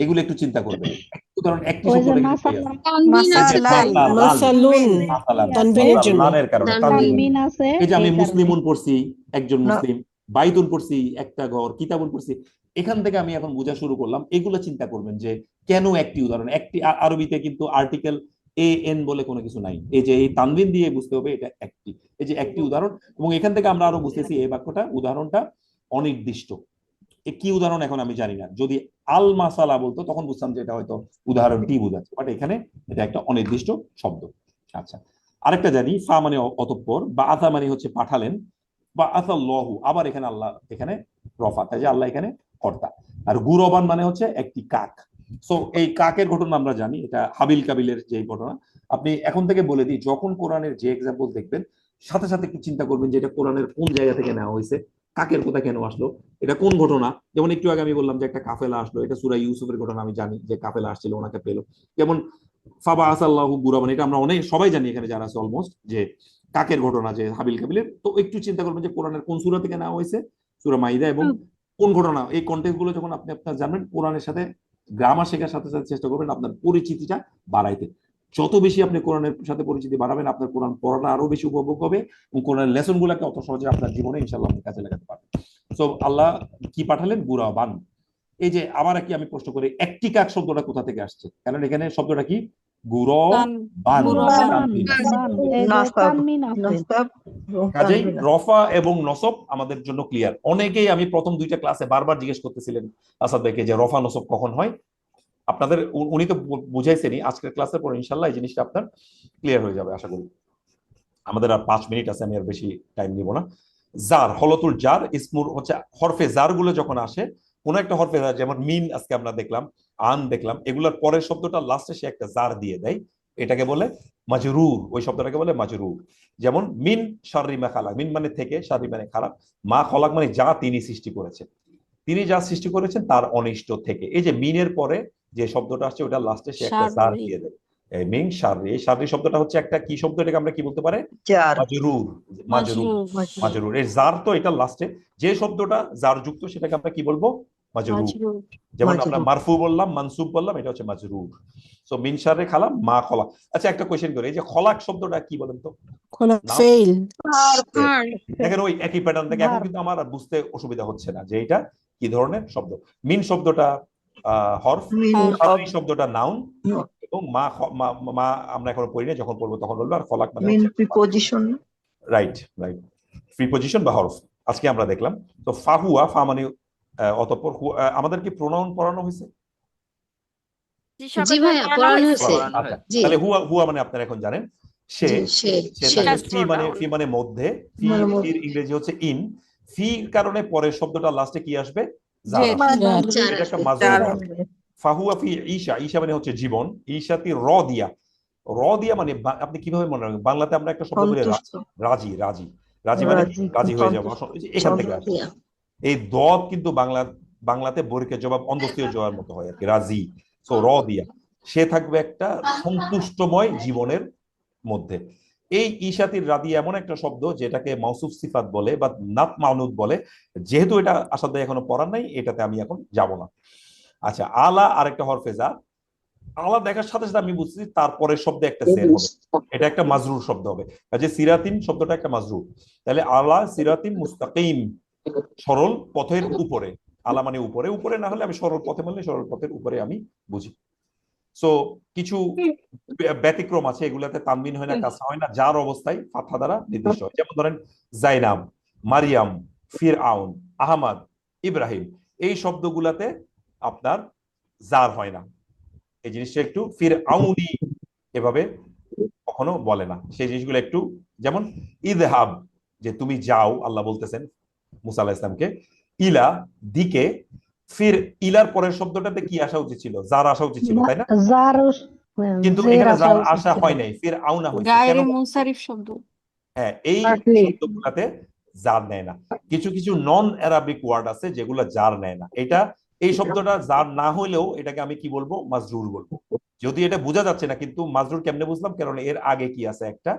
এগুলো একটু চিন্তা করবেন। উদাহরণ একটি ওই শব্দ যে লানের কারণে, তানবিন আছে এই যে আমি এই কারণে। মুসলিমুন পড়ছি, একজন মুসলিম, বাইতুন পড়ছি, একটা ঘর, কিতাবুন পড়ছি, এখান থেকে আমি এখন বোঝা শুরু করলাম। এগুলো চিন্তা করবেন যে কেন একটি উদাহরণ। একটি আরবিতে কিন্তু আর্টিকেল এ এন বলে কোনো কিছু নাই, এই যে এই তানবিন দিয়ে বুঝতে হবে এটা একটি, এই যে একটি উদাহরণ। এবং এখান থেকে আমরা আরো বুঝতেছি এই বাক্যটা, উদাহরণটা অনির্দিষ্ট। কি উদাহরণ এখন আমি জানি না, যদি আল মাসালা বলতো তখন বুঝতাম যে এটা হয়তো উদাহরণটি বোঝাচ্ছে, বাট এখানে এটা একটা অনির্দিষ্ট শব্দ। আচ্ছা, আরেকটা জানি, ফা মানে অতঃপর, বা আতা মানে হচ্ছে পাঠালেন, বা আতা লহু, আবার এখানে আল্লাহ এখানে রফা, তাই যে আল্লাহ এখানে কর্তা। আর গুরবান মানে হচ্ছে একটি কাক। সো এই কাকের ঘটনা আমরা জানি, এটা হাবিল কাবিলের যে ঘটনা। আপনি এখন থেকে বলে দিই, যখন কোরআনের যে এক্সাম্পল দেখবেন সাথে সাথে কি চিন্তা করবেন যে এটা কোরআনের কোন জায়গা থেকে নেওয়া হয়েছে, কাকের কথা কেন আসলো, এটা কোন ঘটনা। যেমন একটু আগে আমি বললাম যে একটা কাফেলা আসলো, এটা সূরা ইউসুফের ঘটনা, আমি জানি যে কাফেলা আসছিল, ওনাকে পেলো। যেমন ফাবা আসাল্লাহু গুরাবান, এটা আমরা অনেক সবাই জানি এখানে যারা আছে অলমোস্ট, যে কাকের ঘটনা, যে হাবিল কাবিলের। তো একটু চিন্তা করবেন যে কোরআনের কোন সূরা থেকে নেওয়া হয়েছে, সূরা মাইদা, এবং কোন ঘটনা। এই কন্টেক্সট গুলো যখন আপনি আপনার জানবেন, কোরআনের সাথে গ্রামার শেখার সাথে সাথে চেষ্টা করবেন আপনার পরিচিতিটা বাড়াইতে। যত বেশি আপনি কোরআনের সাথে পরিচিতি বাড়াবেন, আপনার কোরআন পড়াটা আরো বেশি উপভোগ হবে, এবং কোরআনের লেসন গুলাকে অত সহজে আপনার জীবনে ইনশাল্লাহ আপনি কাজে লাগাতে পারবেন। সো আল্লাহ কি পাঠালেন? গুরাবান। এই যে আবার কি আমি প্রশ্ন করি, একটি কাক শব্দটা কোথা থেকে আসছে? কারণ এখানে শব্দটা কি? গুরবান। কাজেই রফা এবং নসব আমাদের জন্য ক্লিয়ার। অনেকেই, আমি প্রথম দুইটা ক্লাসে বারবার জিজ্ঞেস করতেছিলেন আসাদ ভাইকে যে রফা নসব কখন হয়। আপনাদের উনি তো বুঝাইছেনই, আজকের ক্লাসের পর ইনশাল্লাহ এই জিনিসটা আপনার ক্লিয়ার হয়ে যাবে আশা করি। আমাদের আর 5 মিনিট আছে, আমি আর বেশি টাইম নিব না। জার, হলতুল জার, ইসমুর হচ্ছে হরফে জার গুলো যখন আসে, কোন একটা হরফে জার, যেমন মিন আজকে আমরা দেখলাম, আন দেখলাম, এগুলোর পরের শব্দটা লাস্টে সে একটা জার দিয়ে দেয়, এটাকে বলে মাজরুর। ওই শব্দটাকে বলে মাজরুর। যেমন মিন শাররি মা খালাক, মিন মানে থেকে, শাররি মানে খারাপ, মা খলাক মানে যা তিনি সৃষ্টি করেছেন, তিনি যা সৃষ্টি করেছেন তার অনিষ্ট থেকে। এই যে মিনের পরে যে শব্দটা আসছে, ওটা লাস্টে সে একটা জার দিয়ে দেয়, মিন শাররি। এই শাররি শব্দটা হচ্ছে একটা কি শব্দ, এটাকে আমরা কি বলতে পারি? মাজরুর। মাজরুর, মাজরুর। এর জার তো এটা লাস্টে যে শব্দটা জার যুক্ত, সেটাকে আমরা কি বলবো? মাজরুর। যেমন আমরা মারফু বললাম, মানসুব বললাম, এটা হচ্ছে মাজরুর। সো মিন শাররি খালাক মা খলাক। আচ্ছা, একটা কোশ্চেন করি, এই যে খলাক শব্দটা কি বলেন তো? ফেইল দেখেন ওই একই প্যাটার্ন থেকে এখন কিন্তু আমার বুঝতে অসুবিধা হচ্ছে না যে এটা কি ধরনের শব্দ। মিন শব্দটা হরফ, শাররি শব্দটা নাউন, এবং মা আমরা এখন পড়ি না, যখন পড়বো তখন বলবো। আর খলাক মানে প্রিপজিশন, রাইট রাইট, প্রিপজিশন বা হরফ। আজকে আমরা দেখলাম। তো ফাহুয়া, ফা মানে অতঃপর। আমাদের কি প্রোনাউন পড়ানো হয়েছে? জি ভাইয়া, পড়ানো হয়েছে। আচ্ছা, তাহলে হুয়া, হুয়া মানে আপনারা এখন জানেন সে। ফি মানে মধ্যে, ফির ইংরেজি হচ্ছে ইন। ফির কারণে পরের শব্দটা লাস্টে কি আসবে? জার। এটা একটা মাজরুর। ফাহুয়া ফি ঈশা, ঈশা মানে হচ্ছে জীবন। ঈশাতি র দিয়া, র দিয়া মানে আপনি কিভাবে মনে রাখবেন? বাংলাতে আমরা একটা শব্দ বলি রাজি, রাজি, রাজি মানে রাজি হয়ে যাবো, এখান থেকে আসে। এই দদ কিন্তু বাংলাতে বরিকের জবাব, অন্ধস্থীয় জবাব মতো হয় আর কি, রাজি। সো র দিয়া, সে থাকবে একটা সন্তুষ্টময় জীবনের মধ্যে। এই ঈশাতির রাদি এমন একটা শব্দ যেটাকে মাউসুফ সিফাত বলে বা নাত মাউনুদ বলে। যেহেতু এটা আসাদ ভাই এখনো পড়ার নাই, এটাতে আমি এখন যাব না। আচ্ছা, আলা আরেকটা হরফে জার, আলা দেখার সাথে সাথে আমি বুঝছি তারপরের শব্দে একটা জের হবে, এটা একটা মাজরুর শব্দ হবে। কাজে সিরাতিন শব্দটা একটা মাজরুর, তাহলে আলা সিরাতিন মুস্তাকিম, সরল পথের উপরে। আলা মানে উপরে, উপরে না হলে আমি সরল পথে বললে সরল পথের উপরে আমি বুঝি। সো কিছু ব্যতিক্রম আছে, এগুলাতে তানবিন হয় না, কাসরা হয় না, যার অবস্থায় ফাতহা দ্বারা নির্দিষ্ট হয়। যেমন ধরেন জাইনাব, মারিয়াম, ফিরআউন, আহমদ, ইব্রাহিম, এই শব্দগুলাতে আপনার জার হয় না। এই জিনিসটা একটু ফিরআউনি এভাবে কখনো বলে না, সেই জিনিসগুলো একটু, যেমন ইদহাব, যে তুমি যাও, আল্লাহ বলতেছেন মুসা আলাইহিস সালামকে, ইলা দিকে, ফির ইলার পরের শব্দটাতে কি আসা উচিত ছিল? জার আসা উচিত ছিল, তাই না? যার কিন্তু জের এখানে আসা জার উচিত আসা ছিল। হয় নাই, ফির আউনা হয়েছে। গায়রে কেন? মুনসারিফ শব্দ। হ্যাঁ, এই Partly. শব্দগুলাতে জার নেয় না। কিছু কিছু নন অ্যারাবিক ওয়ার্ড আছে যেগুলো জার নেয় না। এটা, এই শব্দটা জার না হইলেও এটাকে আমি কি বলবো? মাজরুর বলবো। যদি এটা বোঝা যাচ্ছে না, কিন্তু মাজরুর কেমনে বুঝলাম? কারণ এর আগে কি আছে? একটা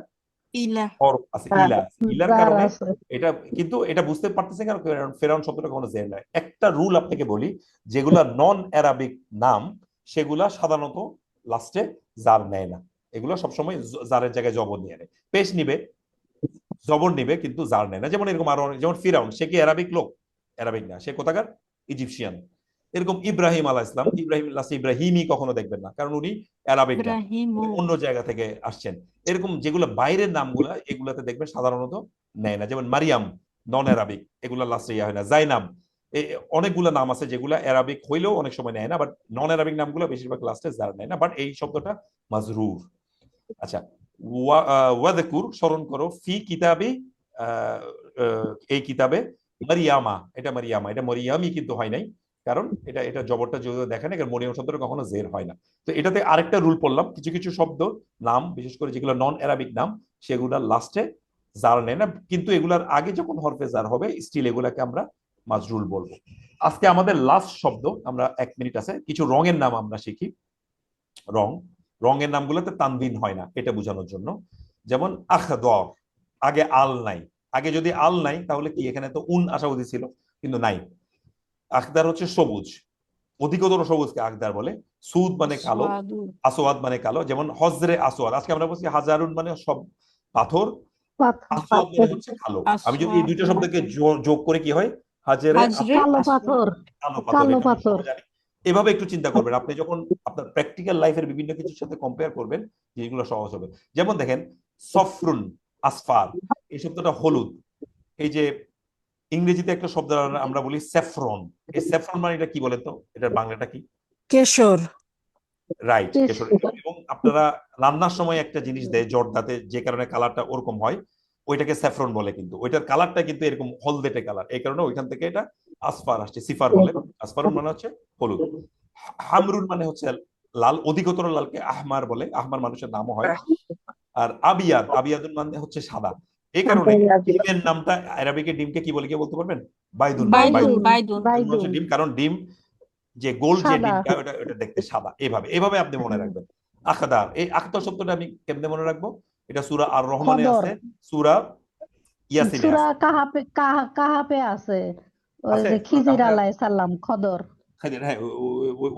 ইলা। হরফ আছে, ইলা আছে। ইলার যার কারণে আছে। এটা, কিন্তু এটা বুঝতে পারতেছে কারণ ফেরাউন শব্দটা কোনো জের নাই। একটা রুল আপনাকে বলি, যেগুলা নন অ্যারাবিক নাম সেগুলা সাধারণত লাস্টে জার নেয় না, এগুলো সবসময় জারের জায়গায় জবর নিয়ে নেয়। পেশ নিবে, জবর নিবে, কিন্তু জার নেয় না। যেমন এরকম আরো, যেমন ফিরাউন, সে কি অ্যারাবিক লোক? অ্যারাবিক না, সে কোথাকার? ইজিপশিয়ান। এরকম ইব্রাহিম আলাইহিস সালাম, ইব্রাহিম লাস্টে ইব্রাহিমই কখনো দেখবেন না, কারণ উনি অ্যারাবিক না, ইব্রাহিম। উনি অন্য জায়গা থেকে আসছেন। এরকম যেগুলো বাইরের নামগুলা, এগুলাতে দেখবেন সাধারণত নেয় না। যেমন মারিয়াম, নন অ্যারাবিক, এগুলা লাস্টে ইয়া হয় না। জাইনাব, অনেকগুলো নাম আছে যেগুলো অ্যারাবিক হইলেও অনেক সময় নেয় না, বাট নন অ্যারাবিক নামগুলো বেশিরভাগ লাস্টে জার নেয় না, বাট এই শব্দটা মাজরুর। আচ্ছা, ওয়াদকুর, স্মরণ করো, ফি কিতাবি, এই কিতাবে, মারিয়ামা, এটা মারিয়ামা, এটা মরিয়ামি কিন্তু হয় নাই, কারণ এটা এটা জবরটা যদিও দেখে না, কারণ মরিয়ম শব্দটা কখনো জের হয় না। তো এটাতে আরেকটা রুল পড়লাম, কিছু কিছু শব্দ নাম, বিশেষ করে যেগুলো নন অ্যারাবিক নাম, সেগুলা লাস্টে জার নেয় না, কিন্তু এগুলার আগে যখন হরফে জার হবে, স্টিল এগুলাকে আমরা মাজরুল বলবো। আজকে আমাদের লাস্ট শব্দ, আমরা 1 মিনিট আছে, কিছু রঙের নাম আমরা শিখি। রং, রঙের নামগুলোতে তানবিন হয় না, এটা বোঝানোর জন্য। যেমন আখদর, আগে আল নাই, আগে যদি আল নাই তাহলে কি এখানে তো উন আসা উচিত ছিল, কিন্তু নাই। আখদার হচ্ছে সবুজ, অধিকতর সবুজকে আখদার বলে। সুদ মানে কালো, আসওয়াদু। আসওয়াদ মানে কালো। যেমন হজরে আসওয়াদ, আজকে আমরা বলছি হাজারুন মানে সব পাথর, আসওয়াদ মানে হচ্ছে কালো। আমি যদি এই দুইটা আসওয়াদু। শব্দকে যোগ করে কি হয়? হাজরে হাজরে কালো আসওয়াদ। পাথর, কালো পাথর, কালো এটা আমরা পাথর। সবাই জানি। এভাবে একটু চিন্তা করবেন, আপনি যখন আপনার প্র্যাকটিক্যাল লাইফের বিভিন্ন কিছুর সাথে কম্পেয়ার করবেন, জিনিসগুলো সহজ হবে। যেমন দেখেন, সফরুন, আসফার, এই শব্দটা হলুদ। এই যে ইংরেজিতে একটা শব্দ আমরা বলি স্যাফরন, এই স্যাফরন মানে এটা কি বলেন তো? এটার বাংলাটা কি? কেশর। রাইট, কেশর। এবং আপনারা রান্নার সময় একটা জিনিস দেয় জর্দাতে, যে কারণে কালারটা ওরকম হয়, ওইটাকে স্যাফরন বলে, কিন্তু ওইটার কালারটা কিন্তু এরকম হলদেটে কালার, এই কারণে ওইখান থেকে এটা আসফার আসছে, সিফার বলে। আসফারুন মানে হচ্ছে হলুদ। হামরুন মানে হচ্ছে লাল, অধিকতর লালকে আহমার বলে, আহমার মানুষের নামও হয়। আর আবিয়াদ, আবিয়াদুন মানে হচ্ছে সাদা। এই কারণে ডিমের নামটা, আরবিকে ডিমকে কি বলে, কে বলতে পারবেন? বাইদুন, বাইদুন। বাইদুন বাইদুন। হচ্ছে ডিম, কারণ ডিম যে গোল যে সাদা। ডিমটা, ওটা ওটা দেখতে সাদা। এভাবে এভাবে আপনি মনে রাখবেন। আখদার, এই আখদার শব্দটা আমি কেমনে মনে রাখবো? এটা সূরা আর রহমানে খদর। আছে, সূরা ইয়াসিনে সূরা আছে। কাহাপে আছে, ওই আছে যে সূরা খিজির কাহফে আছে? আলাইহিস সালাম, খদর। হ্যাঁ,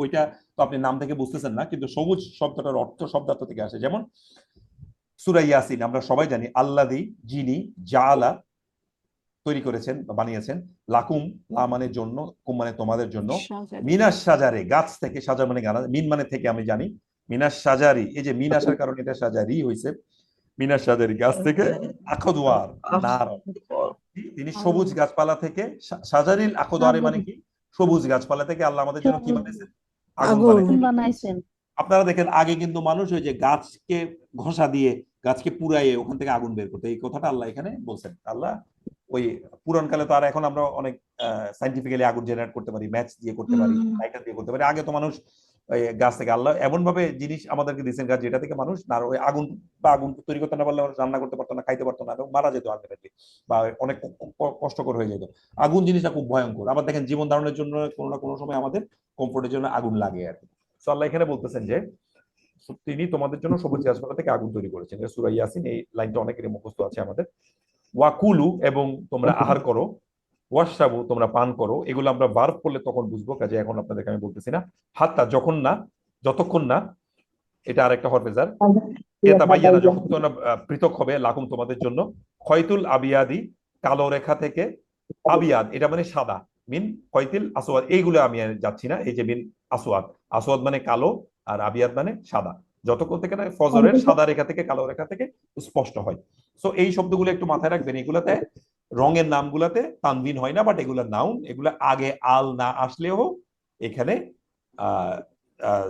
ওইটা তো আপনি নাম থেকে বুঝতেছেন না, কিন্তু সবুজ শব্দটার অর্থ শব্দার্থ থেকে আসে। যেমন সূরা ইয়াসিন আমরা সবাই জানি, আল্লাযী, যিনি, জাআলা তৈরি করেছেন বা বানিয়েছেন, লাকুম, লা মানে জন্য, কুম মানে তোমাদের জন্য, সাজারি। মিনাস সাজারে, গাছ থেকে, সাজা মানে গাছ, মিন মানে থেকে আমি জানি, মিনাস সাজারি, এই যে মিন আসার কারণে এটা সাজারি হয়েছে, মিনাস সাজারি, গাছ থেকে, আখদওয়ার, নার, তিনি সবুজ গাছপালা থেকে, সাজারিল আখদওয়ারে মানে কি? সবুজ গাছপালা থেকে আল্লাহ আমাদের জন্য কি বানিয়েছেন? আগুন আগুন। বানিয়েছেন। বানাইছেন। আপনারা দেখেন, আগে কিন্তু মানুষ ওই যে গাছকে ঘষা দিয়ে, গাছকে পুড়াইয়ে ওখান থেকে আগুন বের করতো, এই কথাটা আল্লাহ এখানে বলছেন। আল্লাহ ওই পুরানকালে তো, আর এখন আমরা অনেক সাইন্টিফিক্যালি আগুন জেনারেট করতে পারি, ম্যাচ দিয়ে করতে পারি, লাইটার দিয়ে করতে পারি। আগে তো মানুষ ওই গাছ থেকে, আল্লাহ এমন ভাবে জিনিস আমাদেরকে দিয়েছেন, গাছ যেটা থেকে মানুষ না ওই আগুন বা আগুন তৈরি করতে না পারলে রান্না করতে পারতো না, খাইতে পারতো না, এবং মারা যেত আলটিমেটলি, বা অনেক কষ্টকর হয়ে যেত। আগুন জিনিসটা খুব ভয়ঙ্কর। আবার দেখেন, জীবন ধারণের জন্য কোনো না কোনো সময় আমাদের কমফোর্টের জন্য আগুন লাগে আর কি। সো আল্লাহ এখানে বলতেছেন যে তিনি তোমাদের জন্য সবুজ গাছপালা থেকে আগুন তৈরি করেছেন। সূরা ইয়াসিন, এই লাইনটা অনেকেরই মুখস্থ আছে আমাদের। ওয়াকুলু, এবং তোমরা আহার করো, ওয়াশরাবু, তোমরা পান করো। এগুলো আমরা ভার্ব করলে তখন বুঝবো, কাজে এখন আপনাদেরকে আমি বলতেছি না। হাত্তা, যখন না, যতক্ষণ না, এটা আরেকটা হরফে জার। কেতাবাইয়ানা যখন তোমরা পৃথক হবে লাকুম তোমাদের জন্য। খয়তুল আবিয়াদি কালো রেখা থেকে, আবিয়াদ এটা মানে সাদা, মিন খয়তিল আসওয়াদ, এইগুলো আমি আর যাচ্ছি না। এই যে মিন আসওয়াদ, আসওয়াদ মানে কালো আর আবিয়াদ মানে সাদা, যতক্ষণ থেকে না ফজরের সাদা রেখা থেকে কালো রেখা থেকে স্পষ্ট হয়। সো এই শব্দগুলো একটু মাথায় রাখবেন, এগুলাতে রঙের নামগুলাতে তানবিন হয় না, বাট এগুলা নাউন, এগুলা আগে আল না আসলেও এখানে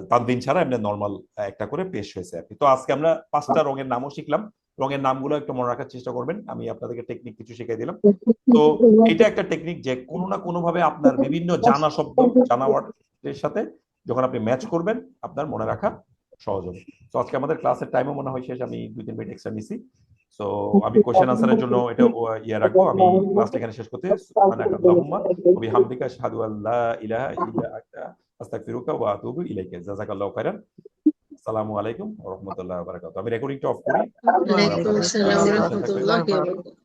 তানবিন ছাড়া এমনি নর্মাল একটা করে পেশ হয়েছে আর কি। তো আজকে আমরা 5টা রঙের নামও শিখলাম। রঙের নামগুলো একটু মনে রাখার চেষ্টা করবেন, আমি আপনাদেরকে টেকনিক কিছু শিখিয়ে দিলাম। তো এটা একটা টেকনিক যে কোনো না কোনো ভাবে আপনার বিভিন্ন জানা শব্দ, জানা ওয়ার্ডের সাথে যখন আপনি ম্যাচ করবেন আপনার মনে রাখা সহজ হবে। তো আজকে আমাদের ক্লাসের টাইমও মনে হয় শেষ, আমি 2-3 মিনিট এক্সট্রা নিছি। সো আমি কোশ্চেন আনসারের জন্য এটা রাখবো। আমি ক্লাসটা এখানে শেষ করতে সুবহানাকাল্লাহুম্মা ওয়া বিহামদিকা আশহাদু আল্লা ইলাহা ইল্লা আনতা আস্তাগফিরুকা ওয়া আতুবু ইলাইকা। জাযাকাল্লাহু খাইরান। আসসালামু আলাইকুম ওয়া রাহমাতুল্লাহি ওয়া বারাকাতুহু। আমি রেকর্ডিংটা অফ করি। ওয়ালাইকুম আসসালাম ওয়া রাহমাতুল্লাহি ওয়া বারাকাতুহু।